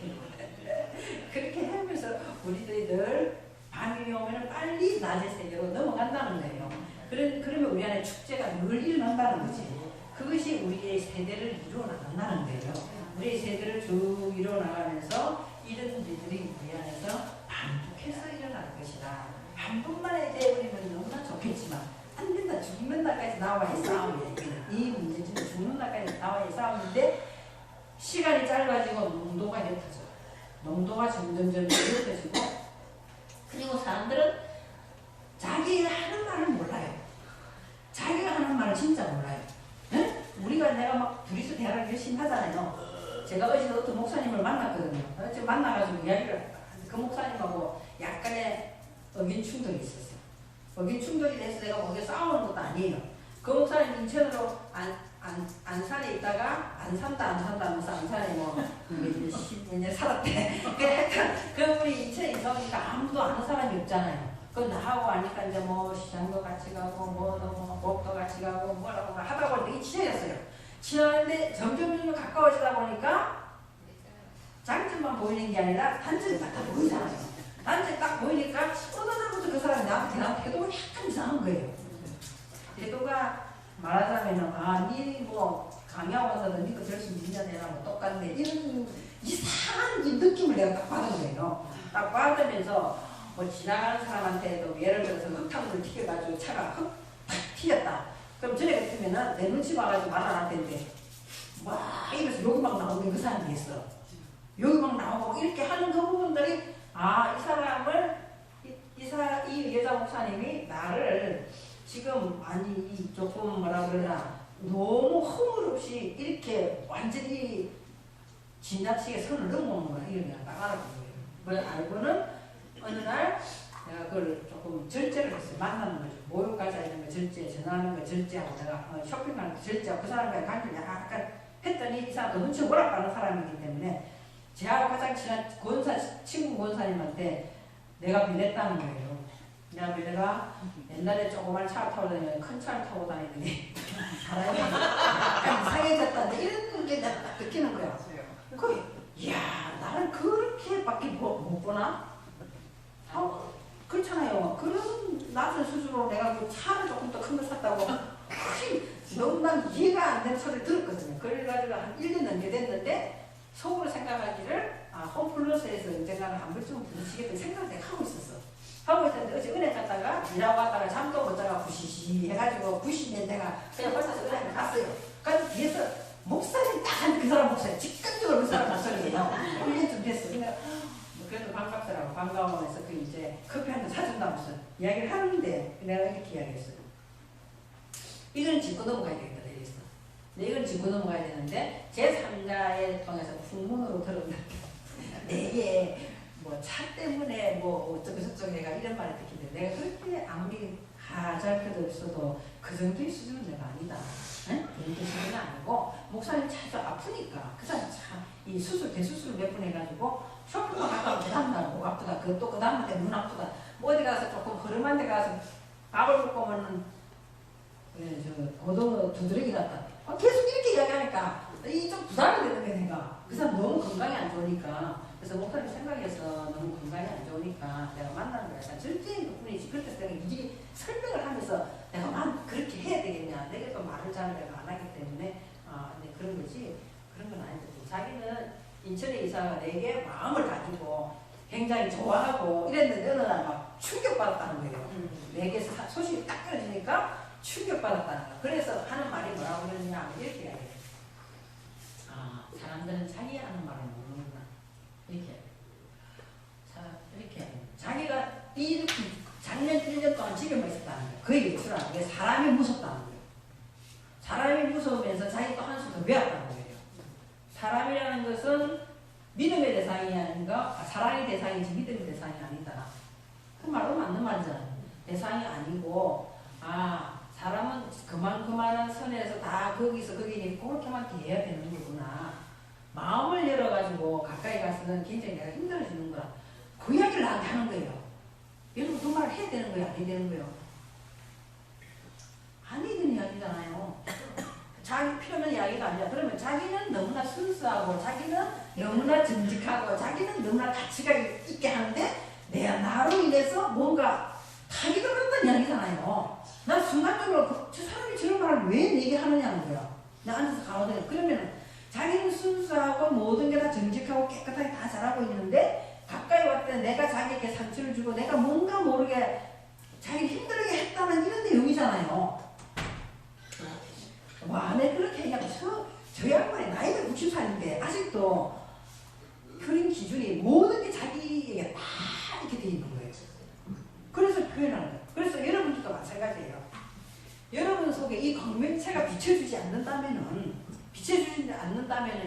그렇게 하면서 우리들이 늘 밤이 오면 빨리 낮의 세계로 넘어간다는 거예요. 그러면 우리 안에 축제가 늘 일어난다는 거지. 그것이 우리의 세대를 이루어나간다는 거예요. 우리의 세대를 쭉 이루어나가면서 이런 일들이 우리 안에서 반복해서 일어날 것이다. 반복만 되어버리면 너무나 좋겠지만 안 된다. 죽는 날까지 나와의 싸움이에요. 이 문제는 죽는 날까지 나와의 싸움인데 시간이 짧아지고 농도가 옅어져. 농도가 점점점 옅어지고 그리고 사람들은 자기가 하는 말을 몰라요. 자기가 하는 말을 진짜 몰라요. 응? 우리가 내가 막 둘이서 대화를 열심히 하잖아요. 제가 어제 어떤 목사님을 만났거든요. 어제 만나가지고 이야기를 그 목사님하고 약간의 의견 충돌이 있었어요. 의견 충돌이 돼서 내가 거기에 싸우는 것도 아니에요. 그 목사님 인천으로 안산에 있다가 안 산다 하면서 안산에 뭐 10년 살았대. 그 분이 인천에 있다 보니까 아무도 아는 사람이 없잖아요. 그럼 나하고 아니까 이제 뭐 시장도 같이 가고 뭐 목도 같이 가고 뭐라고 하다 보니 되게 친해졌어요. 친한데 점점 가까워지다 보니까 장점만 보이는 게 아니라 단점이 딱 보이잖아요. 단점이 딱 보이니까 어느 날부터 그 사람이 나한테 대한 태도가 약간 이상한 거예요. 태도가 말하자면은 니 뭐 강의하고서도 니거 들었으면 니가 내랑 뭐 똑같네 이런 이상한 이 느낌을 내가 딱 받은 거예요. 딱 받으면서 뭐 지나가는 사람한테도 예를 들어서 흙탕물을 튀겨가지고 차가 흙 튀겼다. 그럼 전에 같으면은 내 눈치 봐가지고 말 안 할 텐데 막 이러면서 욕이 막 나오는 그 사람이 있어. 욕이 막 나오고 이렇게 하는 그 부분들이 이 사람을 이 여자 목사님이 나를 지금 조금 뭐라 그러나 너무 허물없이 이렇게 완전히 지나치게 선을 넘어오는 거야. 이런 게 딱 알아본 거예요. 그걸 알고는 어느 날 내가 그걸 조금 절제를 했어요. 만나는 거죠. 모욕 가자 이런 거 절제, 전화하는 거 절제하고 내가 쇼핑 가는 거 절제하고 그 사람과의 관계를 약간 했더니 이 사람도 눈치 오락가는 사람이기 때문에 제하고 가장 친한 친구 권사님한테 내가 빌렸다는 거예요. 내가 옛날에 조그만 차를 타고 다니면 큰 차를 타고 다니더니 사람이 약간 이상해졌다는데 이런 게 내가 딱 느끼는 거야. 이야 나는 그렇게밖에 못 보나? 그렇잖아요. 그런 낯선 스스로 내가 그 차를 조금 더 큰 거 샀다고 너무 난 이해가 안 되는 소리를 들었거든요. 그래가지고 한 1년 넘게 됐는데 속으로 생각하기를 홈플러스에서 언젠가는 한 번쯤 부딪히겠다는 생각을 내가 하고 있었어. 하고 있었는데 어제 은행 갔다가 일하고 갔다가 잠도 못 자가 부시시 해가지고 부시면 내가 그냥 벌써서 은행에 갔어요. 그래서 뒤에서 목사님 딱 한 그 사람 목사님 직관적으로 그 사람 목소리예요. 1년쯤 됐어. 그래도 반갑더라고. 반가워서 그 이제 커피 한 잔 사준다면서 이야기를 하는데 내가 이렇게 이야기했어요. 이거는 짚고 넘어가야 되겠다. 이랬어. 근데 이건 짚고 넘어가야 되는데 제3자에 통해서 풍문으로 들었는데 내게 뭐 차 때문에 뭐 어쩌고 저쩌고 내가 이런 말을 듣기 때문에 내가 그렇게 아무리 하잘것도 없어도 그 정도의 수준은 내가 아니다. 응? 그 정도 수준은 아니고 목사님 차도 아프니까 그 사람 이 수술 대수술 몇 번 해가지고 쇼핑몰 갔다 오면 다음날 목 아프다. 그것도 그 다음날 눈 아프다. 뭐 어디 가서 조금 흐름한 데 가서 밥을 먹고 오면은 고도 두드러기 났다. 계속 이렇게 이야기하니까 이 좀 부담이 되는 게 내가 그 사람 너무 건강이 안 좋으니까 그래서 목사님 생각해서 너무 건강이 안 좋으니까 내가 만나는 거야. 약간 절제인 덕분이지. 그래서 내가 이게 설명을 하면서 내가 그렇게 해야 되겠냐. 내가 또 말을 잘 내가 안 하기 때문에 네, 그런 거지. 그런 건 아닌데 자기는 인천에 이사가 내게 마음을 가지고 굉장히 좋아하고 이랬는데 어느 날 막 충격받았다는 거예요. 내게 소식이 딱 끊어지니까 충격받았다는 거예요. 그래서 하는 말이 뭐라고 그러느냐 이렇게 이야기해요. 아, 사람들은 자기 하는 말을 모르는구나. 이렇게. 자, 이렇게. 자기가 작년 1년 동안 집에만 있었다는 거예요. 그게 외출하는 게 사람이 무섭다는 거예요. 사람이 무서우면서 자기 또 한수 더 배웠다는 거예요. 사람이라는 것은 믿음의 대상이 아닌가? 사랑의 대상이지 믿음의 대상이 아니다. 그 말은 맞는 말이잖아요. 대상이 아니고 사람은 그만한 선에서 다 거기서 거기니 그렇게만 돼야 되는 거구나. 마음을 열어가지고 가까이 가서는 굉장히 내가 힘들어지는 거야. 그 이야기를 나한테 하는 거예요. 여러분 그 말을 해야 되는 거예요? 안 해야 되는 거예요? 안 해야 되는 이야기잖아요. 자기 필요한 이야기가 아니라 그러면 자기는 너무나 순수하고 자기는 너무나 정직하고 자기는 너무나 가치가 있게 하는데 내가 나로 인해서 뭔가 타격을 받는다는 이야기잖아요. 난 순간적으로 저 사람이 저런 말을 왜 내게 하느냐는 거야. 내가 앉아서 가로되 그러면 자기는 순수하고 모든 게 다 정직하고 깨끗하게 다 잘하고 있는데 가까이 왔을 때 내가 자기에게 상처를 주고 내가 뭔가 모르게 자기를 힘들게 했다는 이런 내용이잖아요. 와, 내 그렇게 얘기하면 저 양반이 나이가 60살인데 아직도 그런 기준이 모든 게 자기에게 다 이렇게 돼 있는 거예요. 그래서 표현하는 거예요. 그래서 여러분들도 마찬가지예요. 여러분 속에 이 광명체가 비춰주지 않는다면은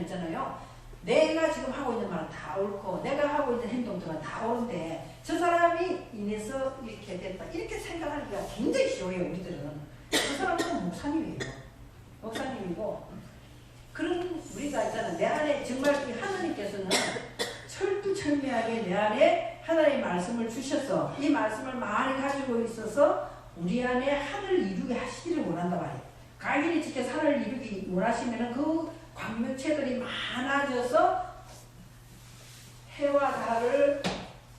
있잖아요. 내가 지금 하고 있는 말은 다 옳고 내가 하고 있는 행동들은 다 옳은데 저 사람이 인해서 이렇게 됐다. 이렇게 생각하기가 굉장히 쉬워요. 우리들은. 그 사람은 목사님이고 그런 우리가 있잖아. 내 안에 정말 하나님께서는 철두철미하게 내 안에 하나님의 말씀을 주셔서 이 말씀을 많이 가지고 있어서 우리 안에 하늘 이루게 하시기를 원한단 말이에요. 갈길이 지켜 하늘 이루기 원하시면은 그 광명체들이 많아져서 해와 달을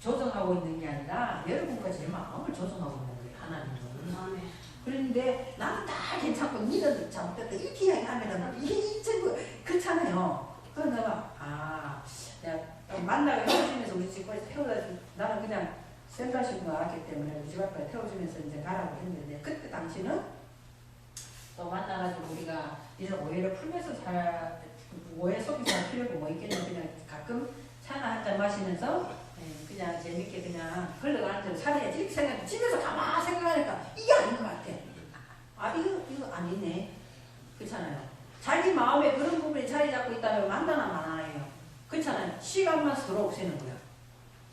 조정하고 있는 게 아니라 여러분과 제 마음을 조정하고 있는 거예요. 하나님은. 그런데 나는 다 괜찮고 니는 잘못됐다 이렇게 이야기하면은 이게 그렇잖아요. 그래서 내가 내가 만나고 헤어지면서 우리 집 태워다 나는 그냥 센터식으로 알았기 때문에 우리 집 앞에 태워주면서 이제 가라고 했는데 그때 당시는 또 만나가지고 우리가 이런 오해를 풀면서 오해 속에 살 필요가 뭐 있겠냐. 그냥 가끔 차나 한잔 마시면서 그냥 재밌게 그냥 걸러가는 대로 살아야지 이렇게 생각해. 집에서 가만히 생각하니까 이게 아닌 것 같아. 이거 아니네. 그렇잖아요. 자기 마음에 그런 부분이 자리 잡고 있다면 만나나 마나요. 그렇잖아요. 시간만 서로 없애는 거야.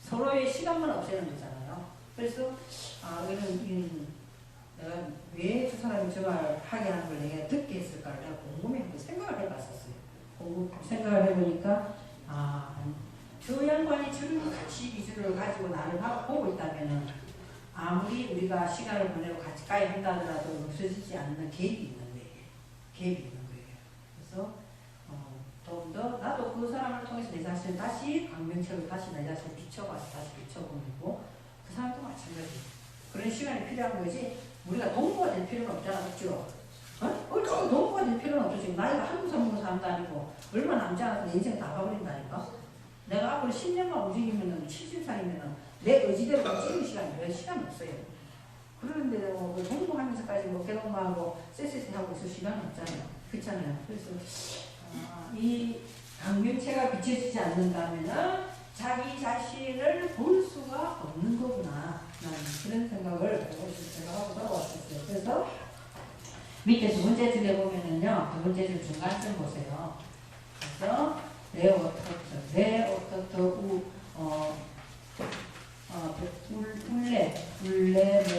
서로의 시간만 없애는 거잖아요. 그래서 내가 왜 저 사람이 저 말 하게 하는 걸 내가 듣게 했을까를 내가 궁금해하고 생각을 해봤었어요. 생각을 해보니까 저 양반이 저런 가치 기준을 가지고 나를 보고 있다면은 아무리 우리가 시간을 보내고 가까이 한다 하더라도 없어지지 않는 개입이 있는 거예요. 그래서 좀 더 나도 그 사람을 통해서 내 자신을 다시 광명체로 다시 내 자신을 비춰봐서 다시 비춰보고 그 사람도 마찬가지. 그런 시간이 필요한 거지. 우리가 동무가 될 필요는 없잖아, 없죠? 어쩌고 동무가 될 필요는 없죠. 지금 나이가 한두 살 먹는 사람도 아니고 얼마 남지 않아서 내 인생 다 가버린다니까. 내가 앞으로 10년만 움직이면은 70살이면은 내 의지대로 움직이는 시간이 몇 시간 없어요. 그런데 공부하면서까지 개동마하고 쎄쎄쎄하고 있을 시간은 없잖아요. 그렇잖아요. 그래서 이 광명체가 비춰지지 않는다면은 자기 자신을 볼 수가 없는 거구나. 나는 그런 생각을 제가 하고 돌아왔었어요. 그래서 밑에 두 번째 줄에 보면은요, 두 번째 줄 중간쯤 보세요. 그래서 울레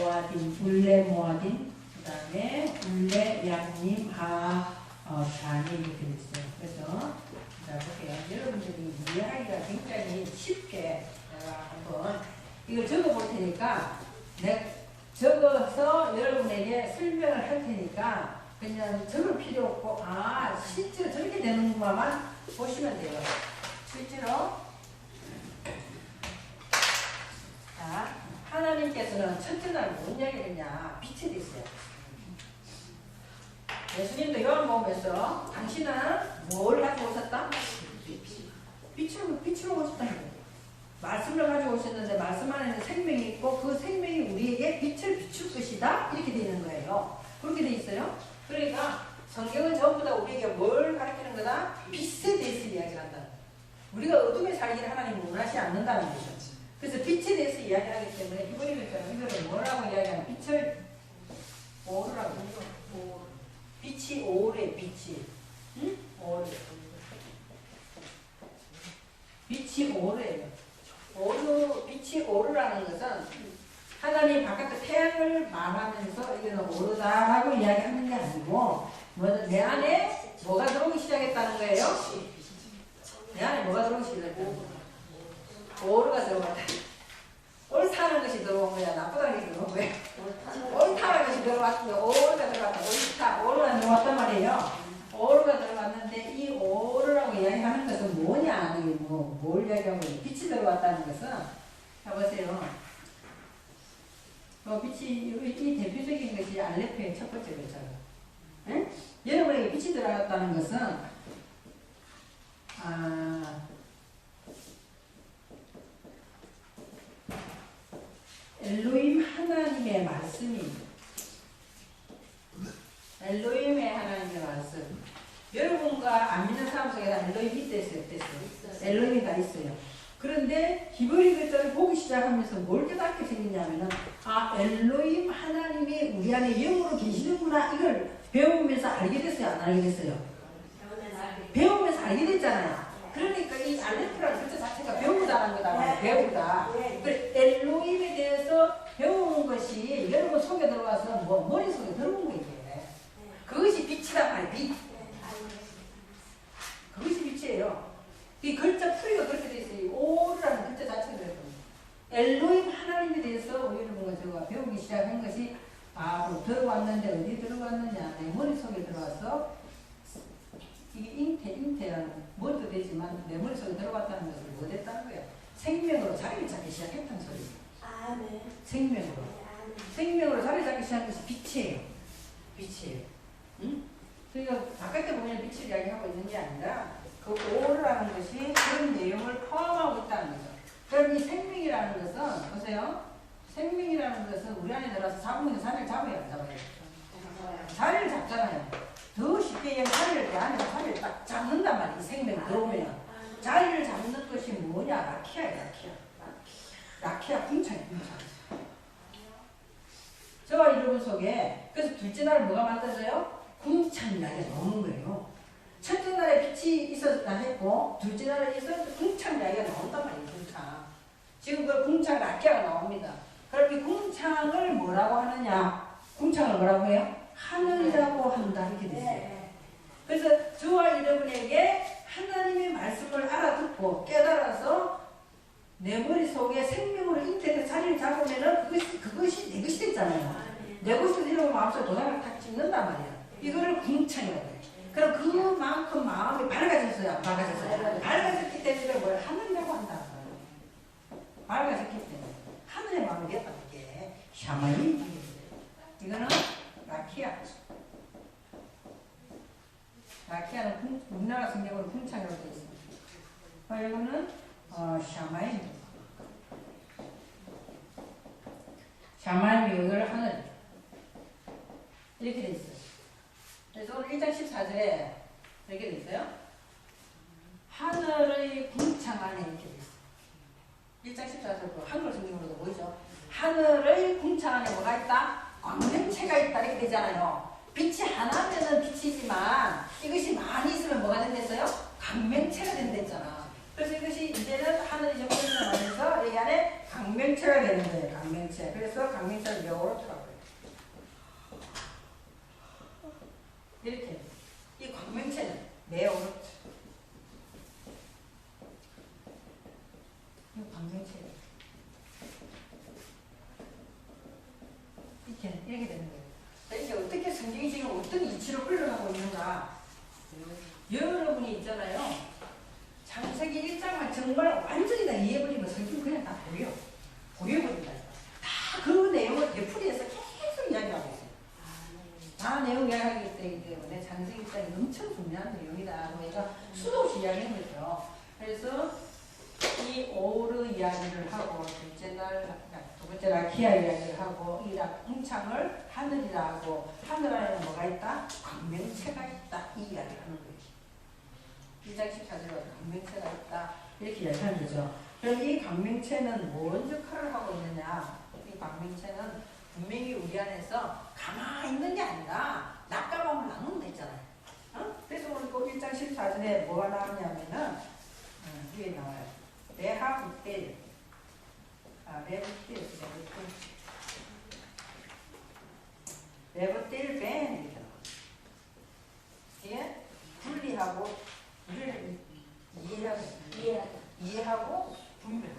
모아딘, 그 다음에 울레 양님 샤니 이렇게 됐어요. 그래서 자 볼게요. 여러분들이 이해하기가 굉장히 쉽게 내가 한번 이걸 적어볼 테니까 적어서 여러분에게 설명을 할 테니까 그냥 적을 필요 없고 실제로 저렇게 되는 것만 보시면 돼요. 실제로 자 하나님께서는 첫째 날 뭔 이야기를 했냐. 빛에 됐어요. 예수님도 요한복음에서 당신은 뭘 가지고 오셨다? 빛을 말씀을 가지고 오셨는데 말씀 안에는 생명이 있고 그 생명이 우리에게 빛을 비출 것이다 이렇게 되어 있는 거예요. 그렇게 되어 있어요. 그러니까 성경은 전부 다 우리에게 뭘 가르치는 거다? 빛에 대해서 이야기를 한다. 우리가 어둠에 살기를 하나님은 원하지 않는다는 거죠. 그래서 빛에 대해서 이야기하기 때문에 히브리서처럼 이거를 뭐라고 이야기하는 빛을 오르라고 빛이 오래 빛이 응? 오래 빛이 오래예요. 빛이 오르라는 것은 하나님 바깥에 태양을 말하면서 이거는 오르다라고 이야기하는 게 아니고 내 안에 뭐가 들어오기 시작했다는 거예요? 내 안에 뭐가 들어오기 시작했다? 오르가 들어왔다. 옳다는 것이 들어온 거야? 나쁘다는 것이 들어온 거야? 옳다는 것이 들어왔는데 오르가 들어왔다. 오르가 들어왔단 말이에요. 오르가 들어왔는데 이 오르라고 이야기하는 것은 뭐냐? 뭘 이야기하고 있는 빛이 들어왔다는 것은 해보세요. 빛이 이 대표적인 것이 알레프의 첫 번째 글자예요. 응? 여러분에게 빛이 들어왔다는 것은 엘로힘 하나님의 말씀이 엘로힘의 하나님의 말씀. 여러분과 안 믿는 사람 속에서 엘로힘이 있어요? 없어요? 엘로힘이 다 있어요. 그런데 히브리 글자를 보기 시작하면서 뭘 깨닫게 생겼냐면은 엘로힘 하나님이 우리 안에 영으로 계시는구나 이걸 배우면서 알게 됐어요? 안 알게 됐어요? 배우면서 알게 됐잖아요. 그러니까 이 알레프라는 글자 자체가 배우다라는 거다. 배우다. 그래 엘로힘에 대해서 배우는 것이 여러분 속에 들어와서 머릿속에 들어온 거예요. 그것이 빛이란 말이에요. 빛. 그것이 빛이에요. 이 글자 풀이가 그렇게 되어 있어요. 오르라는 글자 자체가 그래요. 엘로힘 하나님에 대해서 우리는 뭔가 제가 배우기 시작한 것이 들어왔는데 어디 들어왔느냐 내 머릿속에 들어와서 이게 잉태라는 뭐도 되지만 내 머릿속에 들어왔다는 것을 뭐 됐다는 거예요? 생명으로 자리를 잡기 시작했다는 소리예요. 생명으로. 생명으로 자리 잡기 시작한 것이 빛이에요. 빛이에요. 응? 그러니까 바깥에 보면 빛을 이야기하고 있는 게 아니라 그 오르라는 것이 그런 내용을 포함하고 있다는 거죠. 그럼 이 생명이라는 것은 보세요. 생명이라는 것은 우리 안에 들어서 잡으면 자리를 잡아야 안 잡아요. 자리를 잡잖아요. 더 쉽게 얘기하면 자리를 내 안에서 자리를 딱 잡는단 말이에요. 이 생명이 들어오면 자리를 잡는 것이 뭐냐? 라키아예요. 라키아 궁창. 저와 여러분 속에 그래서 둘째 날 뭐가 만들어져요? 궁창 이야기가 나오는 거예요. 첫째 날에 빛이 있었다 했고 둘째 날에 있어서 궁창 이야기가 나온단 말이에요. 궁창. 지금 그 궁창 라키아가 나옵니다. 그럼 이 궁창을 뭐라고 하느냐? 궁창을 뭐라고 해요? 하늘이라고 한다 이렇게 됐어요. 그래서 저와 여러분에게 하나님의 말씀을 알아듣고 깨달아서 내 머릿속에 생명으로 잉태해서 자리를 잡으면은 그것이 내 것이 됐잖아요. 내 것이 되려고 마음속에 도장을 탁 찍는단 말이에요. 이거를 궁창이라고 해요. 그럼 그만큼 마음이 밝아졌어요. 밝아졌어요. 밝아졌기 때문에 뭘 하늘이라고 한다. 밝아졌기 때문에 하늘의 마음이 됐다. 이게 샤마니 이거는 라키아. 라키아는 우리나라 성경으로 궁창이라고 되어 있습니다. 이거는 샤마임. 샤마임 이걸 하늘 이렇게 되어 있어요. 그래서 오늘 1장 14절에 이렇게 되어 있어요. 하늘의 궁창 안에 이렇게 되어 있어요. 1장 14절 한글 성경으로도 보이죠. 하늘의 궁창 안에 뭐가 있다? 광명체가 있다 이렇게 되잖아요. 빛이 하나면은 빛이지만 이것이 많이 있으면 뭐가 된댔어요? 광명체가 된댔잖아. 그래서 이것이 이제는 하늘이 접근하면서 이 안에 광명체가 되는 거예요. 광명체. 그래서 광명체를 명오르더라고요. 이렇게 이 광명체는 매오르트. 이 광명체. 이렇게 되는 거예요. 이게 어떻게 성경이 지금 어떤 이치로 흘러가고 있는가? 여러분이 있잖아요. 창세기 1장만 정말 완전히 다 이해해버리면 성경 그냥 다 보여버린다. 다 그 내용을 되풀이해서 계속 이야기하고 있어요. 다 내용 이야기하기 때문에 창세기 1장이 엄청 중요한 내용이다. 우리가 수도 없이 이야기한 거죠. 그래서 이 이 오르 이야기를 하고 두 번째 라키아 이야기를 하고 이 웅창을 하늘이라 하고 하늘 안에는 뭐가 있다? 광명체가 있다. 이 이야기를 하는 거예요. 1장 14절에 광명체가 있다. 이렇게 이야기하는 거죠. 그럼 이 광명체는 뭔 역할을 하고 있느냐? 이 광명체는 분명히 우리 안에서 가만히 있는 게 아니라 낮과 밤을 나눈다 했잖아요. 그래서 우리 그 1장 14절에 뭐가 나오냐면은 위에 나와요. 레하부텔 레부텔 벤 이게 분리하고 우리를 이해하고 분별.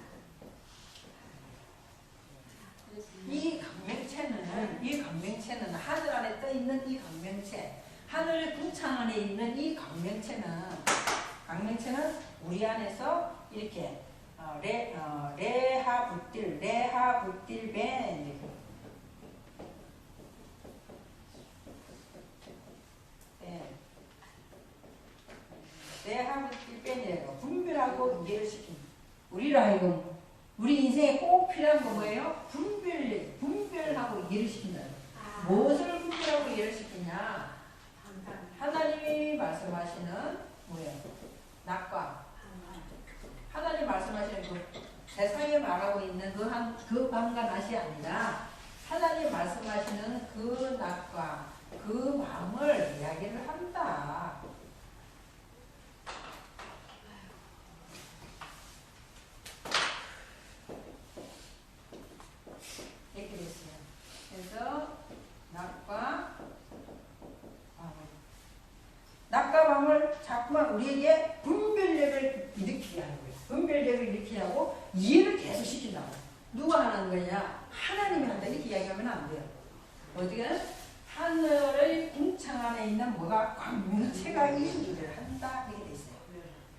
이 강명체는 하늘 안에 떠 있는 이 강명체, 하늘 궁창 안에 있는 이 강명체는 우리 안에서 이렇게 레하부틸 벤 레하부틸 벤이라고 분별하고 이해를 시킵니다. 우리로 하여금 우리 인생에 꼭 필요한 거 뭐예요? 분별하고 이해를 시킨다. 무엇을 분별하고 이해를 시키냐? 하나님이 말씀하시는 뭐예요? 낮과 하나님 말씀하시는 그 세상에 말하고 있는 그 밤과 낮이 아니라 하나님 말씀하시는 그 낮과 그 마음을 이야기를 한다. 이렇게 됐어요. 그래서 낮과 밤을 자꾸만 우리에게 분별력을 일으키게 하는 거예요. 분별력을 일으키게 하고 이해를 계속 시킨다고. 누가 하는 거냐? 하나님이 한다. 이렇게 이야기하면 안 돼요. 어떻게? 하늘의 궁창 안에 있는 뭐가 광명체가 이 일을 한다. 이렇게 돼 있어요.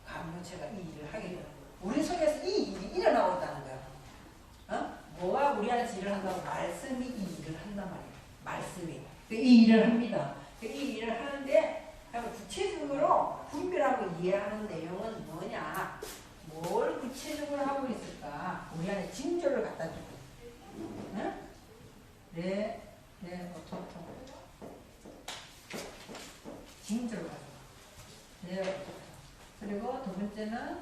광명체가 이 일을 하게 돼요. 우리 속에서 이 일이 일어나고 있다는 거야. 뭐가 우리 안에서 일을 한다고? 말씀이 이 일을 한단 말이에요. 말씀이. 이 일을 합니다. 이 일을 하는데 구체적으로 분별하고 이해하는 내용은 뭐냐? 뭘 구체적으로 하고 있을까? 우리 안에 징조를 갖다 주고. 응? 어떻게 징조를 가지고. 그리고 두 번째는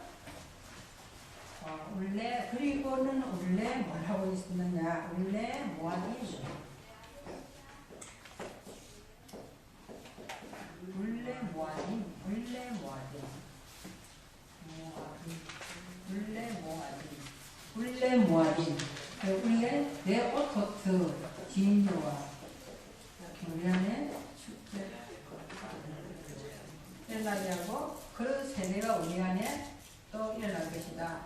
그리고는 원래 뭘 하고 있었느냐? 원래 뭐하니? 모아딘 원래 내 오토트 진노와 우리 안에 일어나게 하고 그 세대가 우리 안에 또 일어날 것이다.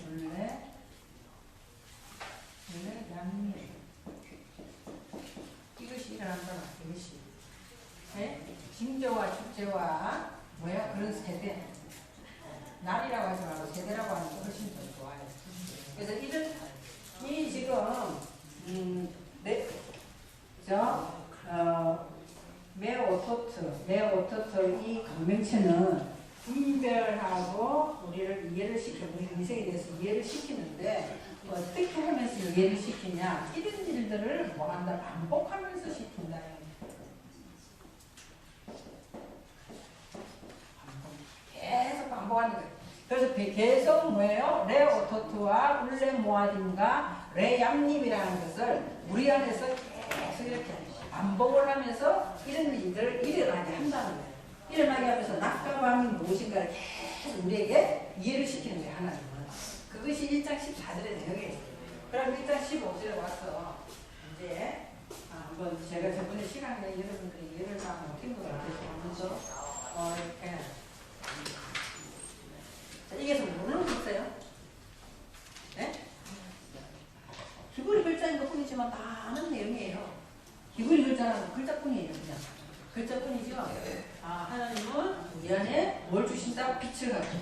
원래 양미 이것이 일어난다. 이것이 징조와 축제와 뭐야 그런 세대 날이라고 하지 말고 세대라고 하는 게 훨씬 더 좋아요. 그래서 이 지금 메오토트 이 강명체는 분별하고 우리를 이해를 시켜 우리 인생에 대해서 이해를 시키는데 어떻게 하면서 이해를 시키냐? 이런 일들을 뭐 한다 반복하면서 시킨다. 계속 반복하는 거예요. 그래서 계속 뭐예요? 레오토트와 울레모아딘과 레얌님이라는 것을 우리 안에서 계속 이렇게 반복을 하면서 이런 일들을 일어나게 한다는 거예요. 일어나게 하면서 낮과 밤이 무엇인가를 계속 우리에게 이해를 시키는 거예요. 하나님은. 그것이 1장 14절의 내용이에요. 그럼 1장 15절에 와서 이제 한번 제가 저번에 시간에 여러분들이 이해를 다 못한 것 같아서 한번 더 이렇게 이게 좀 모르는 거 있어요? 네? 히브리 글자인 것 뿐이지만 다 아는 내용이에요. 히브리 글자는 글자뿐이에요. 그냥 글자뿐이죠. 하나님은 우리 안에 뭘 주신다? 빛을 갖고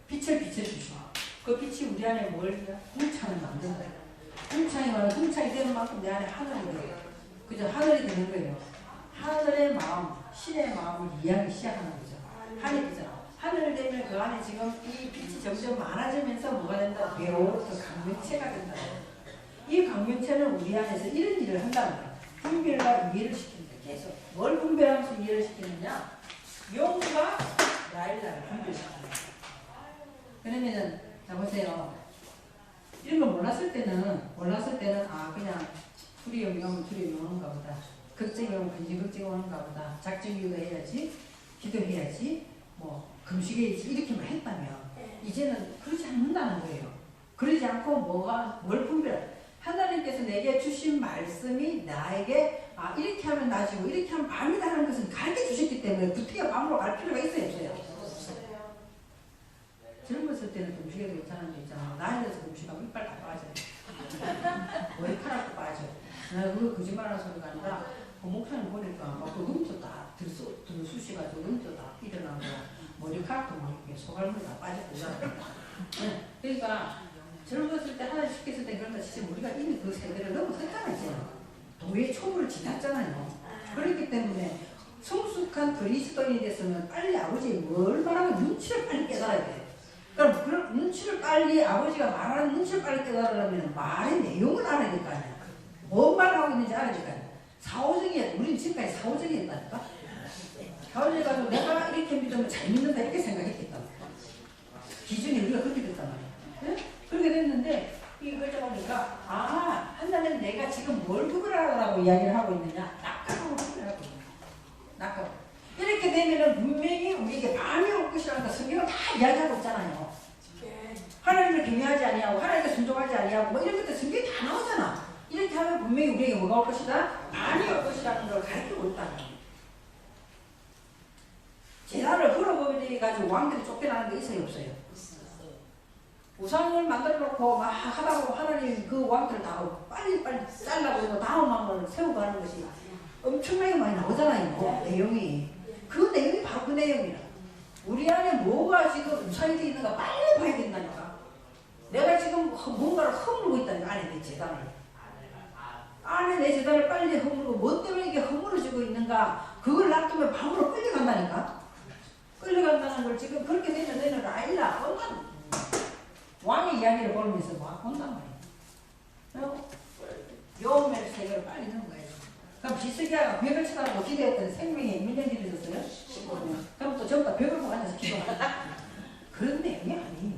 빛을 주시고 그 빛이 우리 안에 뭘 해요? 궁창을 만든다. 궁창이 되는 만큼 내 안에 하늘이 돼요. 그죠? 하늘이 되는 거예요. 하늘의 마음, 신의 마음을 이해하기 시작하는 거죠. 하늘이잖아. 하늘 되면 그 안에 지금 이 빛이 점점 많아지면서 뭐가 된다? 배로부터 강명체가 된다. 이 강명체는 우리 안에서 이런 일을 한다는 거야. 분별과 이해를 시킨다. 계속. 뭘 분별하면서 이해를 시키느냐? 용과 라일라를 분별시킨다. 그러면은 자 보세요. 이런 걸 몰랐을 때는 아 그냥 두려움이 오면 두려움이 오는가 보다. 걱정이 오면 걱정이 오는가 보다. 작정기도 해야지. 기도해야지. 뭐 금식해야지. 이렇게만 했다면 이제는 그러지 않는다는 거예요. 그러지 않고 뭘 분별? 하나님께서 내게 주신 말씀이 나에게 아 이렇게 하면 낮이고 이렇게 하면 밤이다라는 것을 가르쳐 주셨기 때문에 구태여 밤으로 갈 필요가 있어요 없어요? 젊었을 때는 금식해도 괜찮은데 있잖아. 나이 들어서 금식하면 이빨 다 빠져. 머리카락도 빠져. 내가 그거 거짓말하는 소리가 아니라 그 목사님 보니까 막그 흠도 다 들쑤시가지고 흠도 다 일어나고 머리카락도 막 이렇게 소갈머리 다 빠지고 그러잖아. 그러니까 젊었을 때 하나님 시켰을 때 그런다 치지 우리가 이미 그 세대를 넘어섰잖아요. 이제. 도의 초보를 지났잖아요. 그렇기 때문에 성숙한 그리스도인이 됐으면 빨리 아버지 뭘 말하면 눈치를 빨리 깨달아야 돼. 그럼 그런 눈치를 빨리 아버지가 말하는 눈치를 빨리 깨달으려면 말의 내용을 알아야 될 거 아니야. 뭔 말을 하고 있는지 알아야 될 거 아니야. 사오정이야. 우리는 지금까지 사오정이었다니까. 사오정이 가지고 내가 이렇게 믿으면 잘 믿는다 이렇게 생각했겠다. 기준이 우리가 그렇게 됐단 말이야. 네? 그렇게 됐는데 이걸 보니까 아 하나는 내가 지금 뭘 구별하라고 이야기를 하고 있느냐. 낙각으로 구별하고 있는 낙각. 이렇게 되면은 분명히 우리에게 밤이 올 것이라는 거 성경은 다 이야기하고 있잖아요. 하나님을 경외하지 아니하고 하나님께 순종하지 아니하고 뭐 이런 것들 성경이 다 나오잖아. 이렇게 하면 분명히 우리에게 뭐가 올 것이다? 밤이 올 것이라는 걸 가르치고 있다는 거예요. 제사를 흘러버려가지고 왕들이 쫓겨나는 게 있어요 없어요? 우상을 만들어 놓고 막 하다 보고 하나님 그 왕들을 다 빨리 잘라버리고 다음 왕을 세우고 하는 것이 엄청나게 많이 나오잖아요. 내용이. 그 내용이 바로 그 내용이라. 우리 안에 뭐가 지금 우상이 되어 있는가 빨리 봐야 된다니까. 내가 지금 뭔가를 허물고 있다니까. 안에 내 재단을. 안에 내 재단을 빨리 허물고 뭐 때문에 이게 허물어지고 있는가. 그걸 놔두면 밤으로 끌려간다니까. 끌려간다는 걸 지금 그렇게 되면 너는 라일라 온단 왕의 이야기를 보면서 막 온단 말이야. 요멜 세계를 빨리 넣은 거예요. 그럼 히스기야가 벽을 쳐다보고 기도했더니 생명이 몇 년 길어졌어요? 15년. 그럼 또 전부 다 벽을 보고 앉아서 기도하는 그런 내용이 아니에요.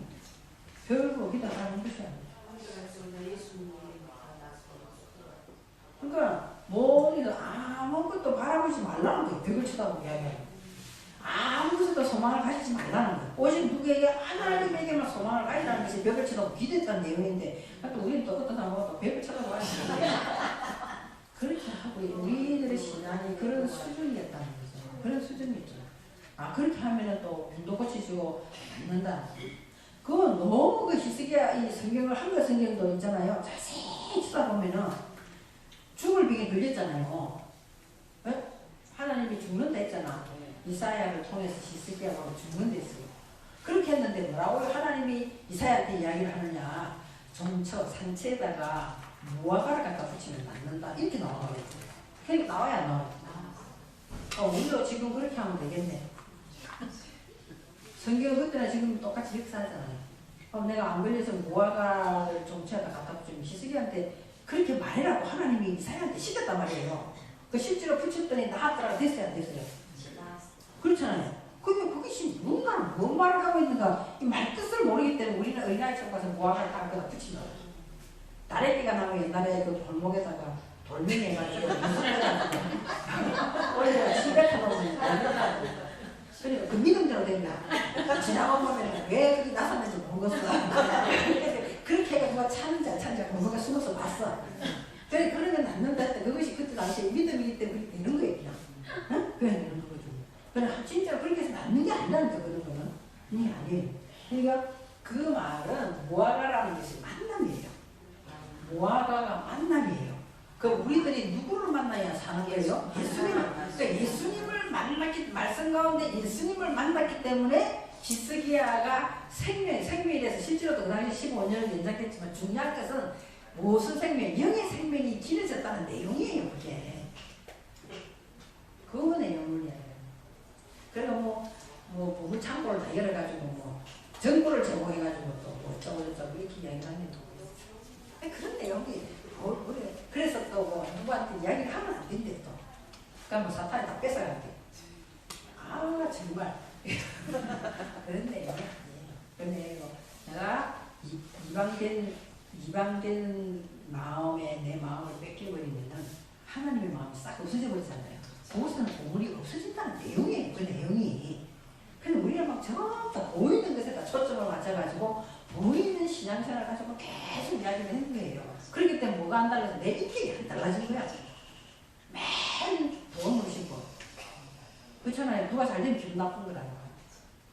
벽을 보고 기도하는 것이 아니에요. 그러니까 뭐니도 아무것도 바라보지 말라는 거예요. 벽을 쳐다보고 이야기하는 아무것도 소망을 가지지 말라는 거예요. 오직 누구에게 하나님에게만 소망을 가지라는 것이 벽을 쳐다보고 기도했다는 내용인데 또 우리는 또 어떤 사람하고 벽을 쳐다보고 하시는데 그렇게 하고 우리들의 신앙이 그런 수준이었다는 거죠. 그런 수준이죠. 그렇게 하면은 또 분도 고치시고 않는다. 그건 너무 그 히스기야 이 성경을 한글 성경도 있잖아요. 자세히 쳐다보면은 죽을 병에 걸렸잖아요. 네? 하나님이 죽는다 했잖아. 이사야를 통해서 히스기야가 죽는다 했어요. 그렇게 했는데 뭐라고 하나님이 이사야한테 이야기를 하느냐. 종처 산채에다가 무화과를 갖다 붙이면 낫는다. 이렇게 나와요. 그러니까 나와야 안 나와요. 우리도 지금 그렇게 하면 되겠네. 성경 그때나 지금 똑같이 역사하잖아요. 내가 안 걸려서 무화과를 종처에다 갖다 붙이면 히스기야한테 그렇게 말해라고 하나님이 이사야한테 시켰단 말이에요. 그 실제로 붙였더니 나았더라 됐어요 안 됐어요? 그렇잖아요. 그러면 그것이 뭔가 뭔 말을 하고 있는가 이 말뜻을 모르기 때문에 우리는 어린아이처럼 가서 무화과를 딱 갖다 붙인다. 다래끼가 나면 옛날에 그 골목에다가 돌멩이 해가지고 원래 시가 타놓으면 돌멩이 그러니까 그 믿음대로 된다. 지나가보면 왜 그렇게 나섰는지 모르겠어. 그렇게 해가지고 차는 자 골목에 숨어서 봤어. 그래 그러면 낫는다 했다. 그것이 그때 당시에 믿음이기 때문에 그렇게 되는 거예요 그냥. 응? 그냥 되는 거죠. 그래 진짜 그렇게 해서 낫는 게 아니라니까 그런 거는. 이게 아니에요. 그러니까 그 말은 무화과라는 것이 만남이에요. 무화과가 만남이에요. 그 우리들이 누구를 만나야 사는 거예요? 예수님을. 그러니까 예수님을 만났기 말씀 가운데 예수님을 만났기 때문에 히스기야가 생명에 대해서 실제로도 그 당시 15년을 연장했지만 중요한 것은 무슨 생명? 영의 생명이 길어졌다는 내용이에요. 그게. 그 내용이에요. 그리고 뭐 뭐 보물창고를 다 열어가지고 뭐 정보를 제공해가지고 또뭐 어쩌고 이렇게 이야기를 하는 거. 아니 그런 내용이 그래. 그래서 또 뭐 누구한테 이야기를 하면 안 된대 또. 그러니까 뭐 사탄이 다 뺏어간대. 아 정말 그런 내용이 아니에요. 그런 내용이고 내가 이방된 마음에 내 마음을 뺏겨버리면은 하나님의 마음이 싹 없어져버리잖아요. 그것은 보물이 없어진다는 내용이에요. 그 내용이. 근데 우리가 막 전부 다 보이는 것에 다 초점을 맞춰가지고 보이는 신앙생활을 가지고 계속 이야기를 하는 거예요. 그렇기 때문에 뭐가 안 달라져? 내 인격이 안 달라진 거야. 매일 보험을 신고. 그렇잖아요. 누가 잘 되면 기분 나쁜 거라니까.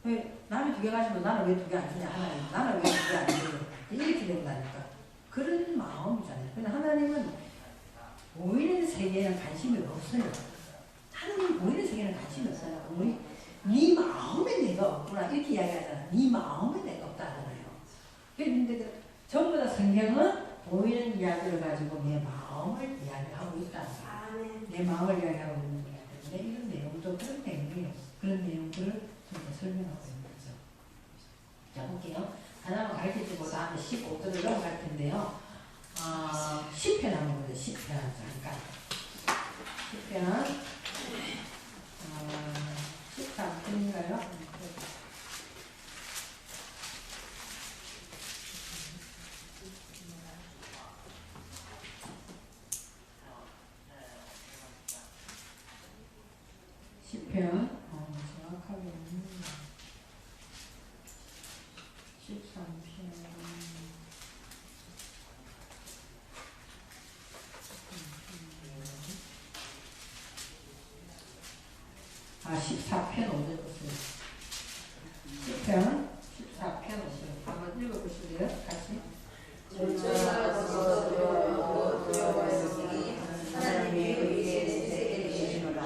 왜 남이 2개 가지면 나는 왜 2개 안 주냐 하나님. 나는 왜 2개 안 주냐. 이렇게 된다니까. 그런 마음이잖아요. 근데 하나님은 보이는 세계에는 관심이 없어요. 하나님 보이는 세계에는 관심이 없어요. 우리 네 마음에 내가 없구나 이렇게 이야기하잖아. 네 마음에 내가 없다 하잖아요. 그런데 전부 다 성경은 보이는 이야기를 가지고 내 마음을 이야기하고 있다는 거예요. 내 마음을 이야기하고 있는 거기 때문에 이런 내용도 그런 내용이에요. 그런 내용들을 좀 설명하고 있는 거죠. 자 볼게요. 하나만 가르쳐주고 다음에 15절을 넘어갈 텐데요. 10편 한번 보세요. 10편 잠깐. 10편 13편인가요? 정확하게 13편 14편 5절 보세요. 10편 14편 5절 한번 읽어보실래요? 같이. 하나님의 의에 세계시노라.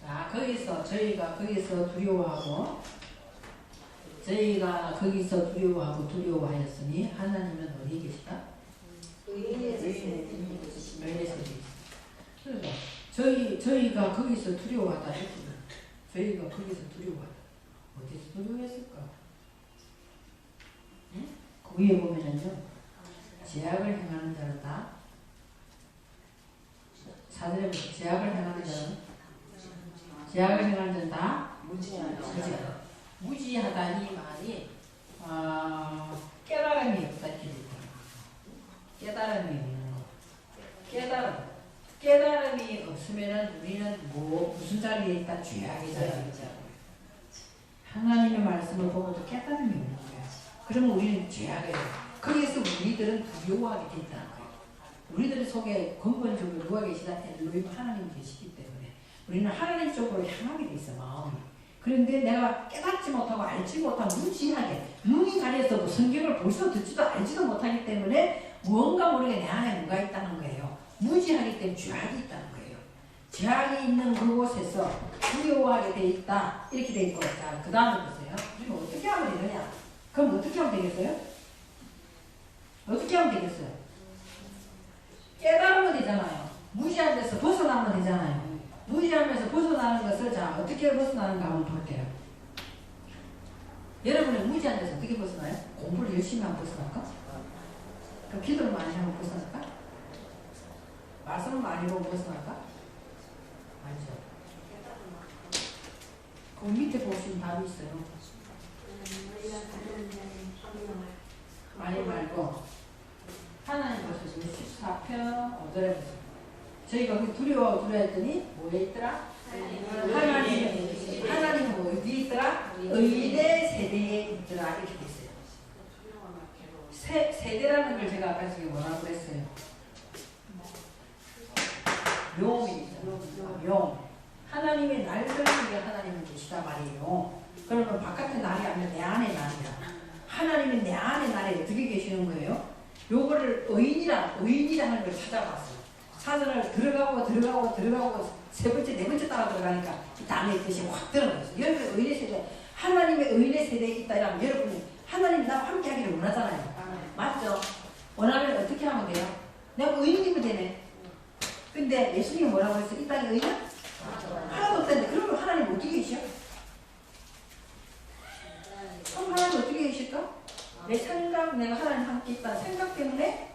자 거기서 저희가 거기서 두려워하였으니 하나님은 어디 계시다? 그래서 저희가 거기서 두려워하다 했거든. 저희가 거기서 두려워하다. 어디서 두려워했을까? 응? 그 위에 보면은요. 제약을 행하는 자는 다 4절에 제약을 행하는 자는 다 무지하다 이 말이 깨달음이 없다 깨달음이 없는 거. 깨달음이 없으면은 우리는 무슨 자리에 있다? 죄악의 자리에 있다. 하나님의 말씀을 보고도 깨달음이 없는 거야. 그러면 우리는 죄악이에요. 거기에서 우리들은 두려워하게 된다는 거예요. 우리들 속에 근본적으로 누가 계시다? 엘로힘 하나님이 계시기 때문에 우리는 하나님 쪽으로 향하게 돼 있어 마음이. 그런데 내가 깨닫지 못하고 알지 못하고 무지하게 눈이 가려서도 성경을 보지도 듣지도 알지도 못하기 때문에 무언가 모르게 내 안에 뭐가 있다는 거예요. 무지하기 때문에 죄악이 있다는 거예요. 죄악이 있는 그곳에서 두려워하게 돼 있다. 이렇게 돼 있고, 자, 그 다음에 보세요. 지금 어떻게 하면 되느냐? 그럼 어떻게 하면 되겠어요? 어떻게 하면 되겠어요? 깨달으면 되잖아요. 무지한 데서 벗어나면 되잖아요. 무지하면서 벗어나는 것을 자 어떻게 벗어나는가 한번 볼게요. 여러분은 무지한 데서 어떻게 벗어나요? 공부를 열심히 하면 벗어날까? 그럼 기도를 많이 하면 벗어날까? 말씀을 많이 보고 벗어날까? 아니죠. 그 밑에 보시면 답이 있어요. 많이 말고 하나님 보시면 14편 5절에 보세요. 저희가 그 두려워했더니 뭐에 있더라? 하나님 어디 있더라? 의인의 세대에 있더라. 이렇게 됐어요. 세대라는 걸 제가 아까 지금 뭐라고 그랬어요? 용입니다. 용. 하나님의 날들 중에 하나님은 계시다 말이에요. 그러면 바깥의 날이 아니라 내 안의 날이야. 하나님은 내 안의 날에 어떻게 계시는 거예요? 요거를 의인이라는 걸 찾아봤어요. 사전을 들어가고 세 번째, 네 번째 따라 들어가니까 이 단어의 뜻이 확 들어갔어요. 여러분의 의인의 세대, 하나님의 의인의 세대에 있다 이러면 여러분이 하나님 나와 함께 하기를 원하잖아요. 맞죠? 원하면 어떻게 하면 돼요? 내가 의인이면 되네. 근데 예수님이 뭐라고 했어요? 이 땅에 의는 하나도 없다는데 그러면 하나님 어떻게 계셔? 그럼 하나님 어떻게 계실까? 내 생각, 내가 하나님 함께 있다는 생각 때문에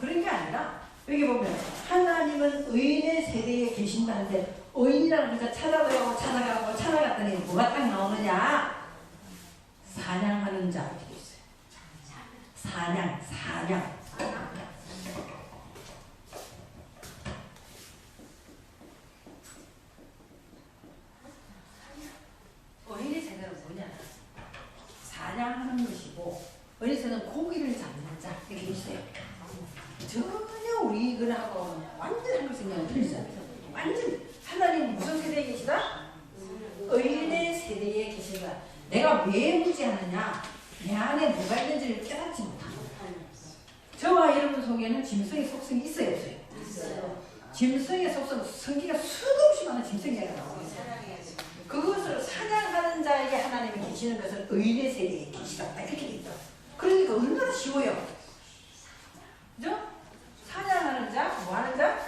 그런 게 아니라 여기 보면 하나님은 의인의 세대에 계신다는데 의인이라는 글자 찾아가고 찾아가고 찾아갔더니 뭐가 딱 나오느냐? 사냥하는 자 이렇게 돼 있어요. 사냥. 의인의 세대는 뭐냐? 사냥하는 것이고 의인의 세대는 고기를 잡는 자 이렇게 돼 있어요. 전혀 우리 이거하고 완전 한글 생각은 틀리잖아요. 완전 하나님 무슨 세대에 계시다? 의인의 세대에 계시다. 내가 왜 무지하느냐? 내 안에 뭐가 있는지를 깨닫지 못하는 거예요. 저와 여러분 속에는 짐승의 속성이 있어요, 없어요? 있어요. 짐승의 속성, 성기가 수도 없이 많은 짐승이가 나와요. 그것을 사냥하는 자에게 하나님이 계시는 것을 의인의 세대에 계시다. 이렇게 돼 있다. 그러니까 얼마나 쉬워요. 그죠? 사냥하는 자, 뭐 하는 자?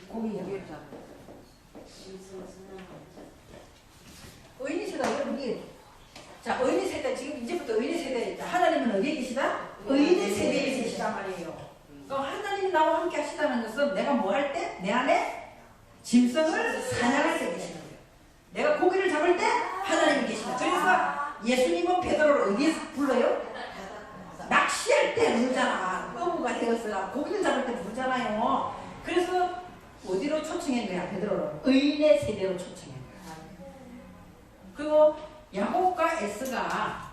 고기 잡고. 의인의 세대, 여러분, 이게. 자, 의인의 세대, 지금 이제부터 의인의 세대에 있다. 하나님은 어디에 계시다? 의인의 세대에 계시다 말이에요. 그럼 하나님이 나와 함께 하시다는 것은 내가 뭐 할 때? 내 안에 짐승을 사냥할 때 계시는 거예요. 내가 고기를 잡을 때 하나님이 계시다. 그래서 예수님은 베드로를 어디에서 불러요? 낚시할 때 부르잖아. 어부가 되었으라 고기를 잡을 때 부르잖아요. 그래서 어디로 초청한 거야? 베드로를 의인의 세대로 초청한 거야. 그리고 야곱과 에스가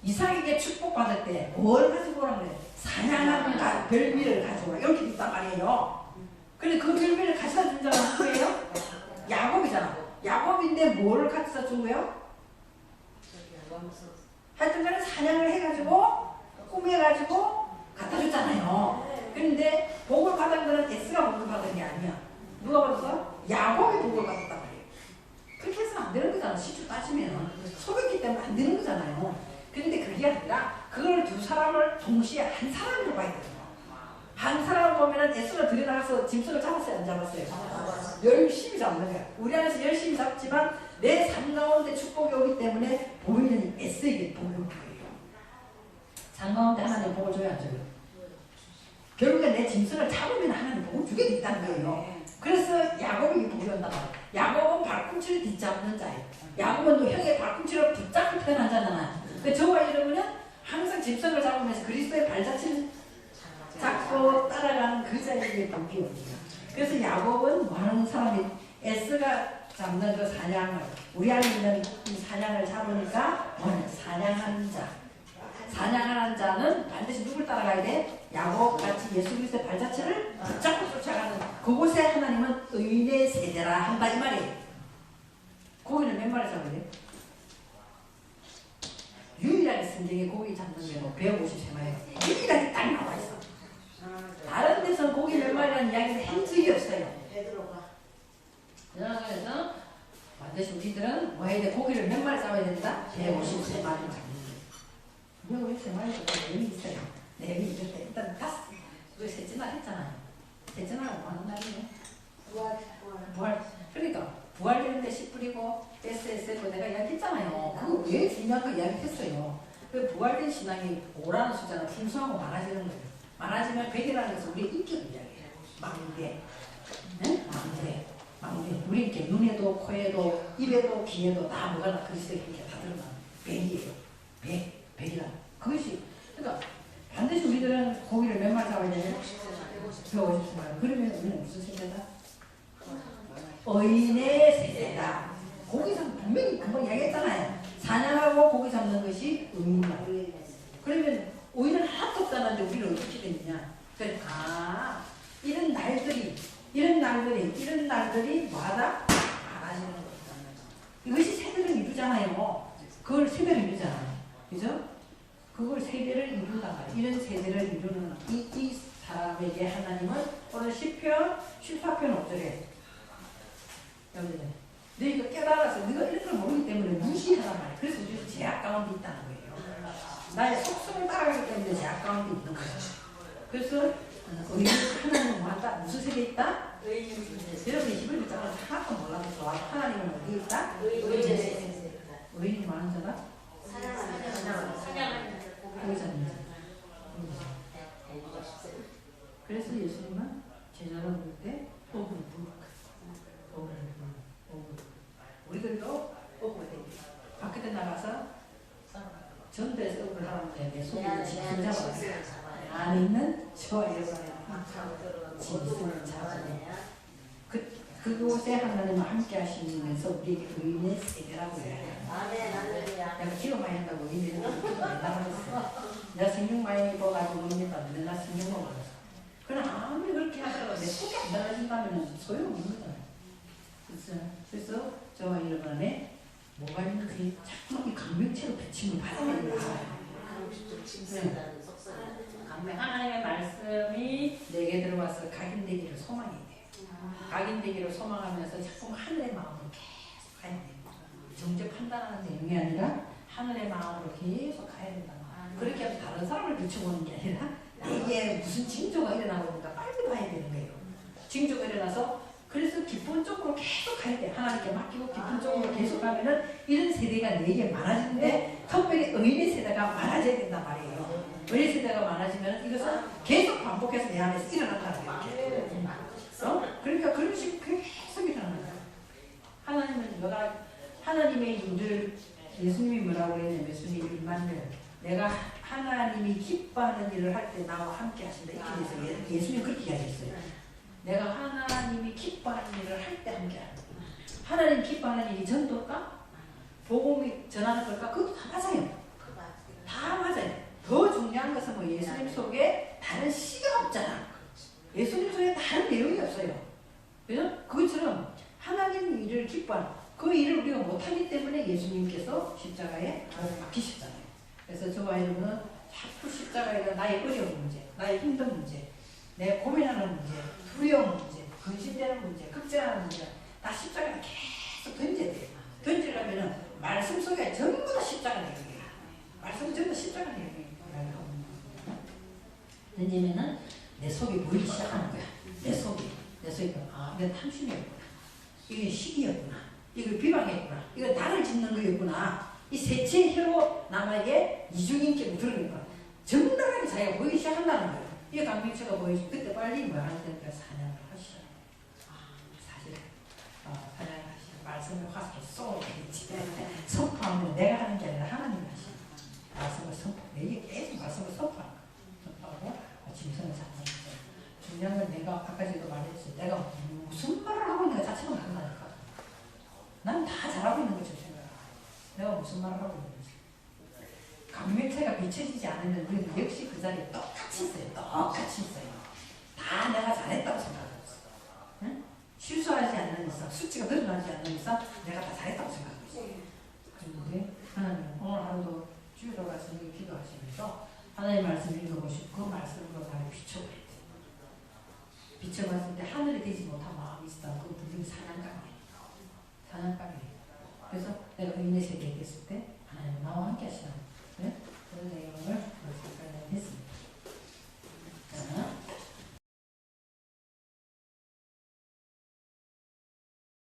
이삭에게 축복받을 때 뭘 가지고 오라고 그래? 사냥하는 별미를 가지고 오라. 이렇게 있단 말이에요. 근데 그 별미를 가져다 준 자가 누구예요? 야곱이잖아. 야곱인데 뭘 가져다 준 거예요? 하여튼 간에 사냥을 해가지고 꾸며가지고 갖다 줬잖아요. 그런데 복을 받은 거는 에스가 복을 받은 게 아니야. 누가 받았어? 야곱이 복을 받았단 말이에요. 그렇게 해서는 안 되는 거잖아. 실제 따지면 속였기 때문에 안 되는 거잖아요. 그런데 그게 아니라 그걸 두 사람을 동시에 한 사람으로 봐야 돼요. 한 사람을 보면은 에스가 들여나가서 짐승을 잡았어요? 안 잡았어요? 열심히 잡는 거야. 우리 안에서 열심히 잡지만 내 삶 가운데 축복이 오기 때문에 보이는 에스에게 복을 온 거예요. 삶 가운데 하나님 복을 줘야 안 줘요? 결국에 내 짐승을 잡으면 하나님 복을 주게 돼 있다는 거예요. 그래서 야곱이 복이 온단 말이에요. 야곱은 발꿈치를 뒤잡는 자예요. 야곱은 또 형의 발꿈치를 붙잡고 태어난 자잖아요. 근데 저와 여러분은 항상 짐승을 잡으면서 그리스도의 발자취를 잡고 따라가는 그 자에게 복이 옵니다. 그래서 야곱은 많은 사람이 에스가 잡는 그 사냥을 우리 안에 있는 이 사냥을 잡으니까 뭐냐? 사냥하는 자. 사냥하는 자는 반드시 누굴 따라가야 돼? 야곱같이 예수 그리스도의 발자취를 붙잡고 쫓아가는 그곳에 하나님은 의인의 세대라 한다 이 말이에요. 고기는 몇 마리 잡아야 돼? 유일하게 성경에 고기 잡는 게뭐 153마리 유일하게 딱 나와 있어. 다른 데서는 고기 몇 마리라는 이야기를 한 적이 없어요. 그래서 반드시 우리들은 뭐 해야 돼? 고기를 몇 마리 잡아야 된다? 153마리 잡는 거예요. 153마리가 내미 있어요. 내미 있을 때 일단 다섯 그 셋째 날 했잖아요. 셋째 날은 뭐 하는 날이에요? 부활. 그러니까 부활되는데 씨 뿌리고 SS고 내가 이야기했잖아요. 그거 왜 중요한 거 이야기했어요. 그 부활된 신앙이 5라는 숫자는 풍성하고 많아지는 거예요. 많아지면 100이라는 것은 우리의 인격을 이야기해요. 망대. 네? 망대. 우리 이렇게 눈에도 코에도 입에도 귀에도 다 뭐가 다 그리스도의 이렇게 다 들어가는 100이에요. 100이라. 그것이 그러니까 반드시 우리들은 고기를 몇 마리 잡아야 돼요? 150마리. 그러면 우리는 무슨 세대다? 의인의 세대다. 고기 잡는 분명히 금방 이야기했잖아요. 사냥하고 고기 잡는 것이 의인이야. 그러면 오히려 하나도 없다는데 우리는 어떻게 됐느냐? 그러니까 이런 날들이 뭐하다? 많아지는 것이다. 이것이 세대를 이루잖아요. 그걸 세대를 이루잖아요. 그죠? 그걸 세대를 이룬단 말이에요. 이런 세대를 이루는 이 사람에게 하나님은 오늘 10편 14편 5절에 너희가 깨달아서 너희가 이런 걸 모르기 때문에 무시하란 말이에요. 그래서 우리는 제약 가운데 있다는 거예요. 나의 속성을 따라가기 때문에 제약 가운데 있는 거예요. 그래서 우리 하나님은 뭐한다? 무슨 세대에 있다? 어디 있다? 의인의 세상. 의인이 많은 자다? 사냥하는 의자입니다. 그래서 예수님은 제자를 부를 때 어부를 부르고 우리들도 어부가 됩니다. 밖에 나가서 전도에서 어부를 하는데 내 손에 짐승 잡아라. 안에 있는 저와 여러분의 짐승을 잡아내. 그곳에 하나님은 함께 하시면서 우리에게 의인의 세계라고 해요. 내가 기도 많이 한다고 의인을 기도 많이 나가겠어. 내가 성경 많이 읽어가지고 의인을 받는데 나 성경 못 받았어. 그러나 아무리 그렇게 하더라도 내 속이 안 달라진다면 소용없는 거잖아요. 그래서 저와 여러분의 뭐가 있는지 자꾸 이 강명체로 비침을 받아야 된다. 하나님의 말씀이 내게 들어와서 각인되기를 소망해야 돼요. 각인되기를 소망하면서 자꾸 하늘의 마음으로 계속 가야 돼요. 정죄 판단하는 내용이 아니라 하늘의 마음으로 계속 가야 된다. 그렇게 하면 다른 사람을 비춰보는 게 아니라 이게 무슨 징조가 일어나고 있는가 빨리 봐야 되는 거예요. 징조가 일어나서 그래서 기쁜 쪽으로 계속 가야 돼. 하나님께 맡기고 기쁜 쪽으로 계속 가면은 이런 세대가 내게 많아지는데 특별히 의인의 세대가 많아져야 된단 말이에요. 의인의 세대가 많아지면 이것은 계속 반복해서 내 안에서 일어난다는 거예요. 그러니까 그런 식으로 계속 일어나는 거예요. 하나님은 하나님의 일을 예수님이 뭐라고 했냐면 예수님이 일만을 내가 하나님이 기뻐하는 일을 할 때 나와 함께 하신다. 이렇게 돼서 예수님이 그렇게 이야기했어요. 내가 하나님이 기뻐하는 일을 할 때 함께 한다. 하나님 기뻐하는 일이 전도일까? 복음이 전하는 걸까? 그것도 다 맞아요. 다 맞아요. 더 중요한 것은 뭐 예수님 속에 다른 시가 없잖아. 예수님 속에 다른 내용이 없어요. 그죠? 그것처럼 하나님 일을 기뻐하는 그 일을 우리가 못하기 때문에 예수님께서 십자가에 맡기셨잖아요. 그래서 저와 여러분은 자꾸 십자가에 나의 어려운 문제, 나의 힘든 문제, 내 고민하는 문제, 두려운 문제, 근심되는 문제, 걱정하는 문제 다 십자가에 계속 던져야 돼요. 던지려면 말씀 속에 전부 다 십자가 내용이에요. 말씀은 전부 십자가 내용이에요. 던지면은 내 속이 보이기 시작하는 거야. 내 속이 아, 이건 탐심이었구나. 이건 시기였구나. 이걸 비방했구나. 이건 단을 짓는 거였구나. 이 세치의 혀로 남에게 이중인격을 드러낸 거야. 정당하게 자기가 보이기 시작한다는 거예요. 이 강민철가 보이지. 그때 빨리 뭐 하는 때니까 사냥을 하시라. 사실 사냥을 하시라. 말씀을 화살에 쏘겠지. 선포하면 내가 하는 게 아니라 하나님이 하시라. 말씀을 선포. 내게 계속 말씀을 선포하는 거야. 선포하고 짐승을 잡는 거예요. 중요한 건 내가 아까 전에도 말했지. 내가 무슨 말을 하고 있는가 자체가 모른다니까. 난 다 잘하고 있는 것처럼 생각해. 내가 무슨 말을 하고 있는지. 강명체가 비춰지지 않으면 우리는 역시 그 자리에 똑같이 있어요. 똑같이 있어요. 다 내가 잘했다고 생각하고 있어. 응? 실수하지 않는 이상, 수치가 드러나지 않는 이상 내가 다 잘했다고 생각하고 있어. 그런데 하나님은 오늘 하루도 주일로 가서 기도하시면서 하나님의 말씀 읽어보시고 그 말씀으로 나를 비춰봐야 돼. 비춰봤을 때 하늘이 되지 못한 마음이 있어. 그 분명히 사냥감이에요. 사냥감이에요. 그래서 내가 의인의 세계에 있을 때 하나님은 나와 함께 하시는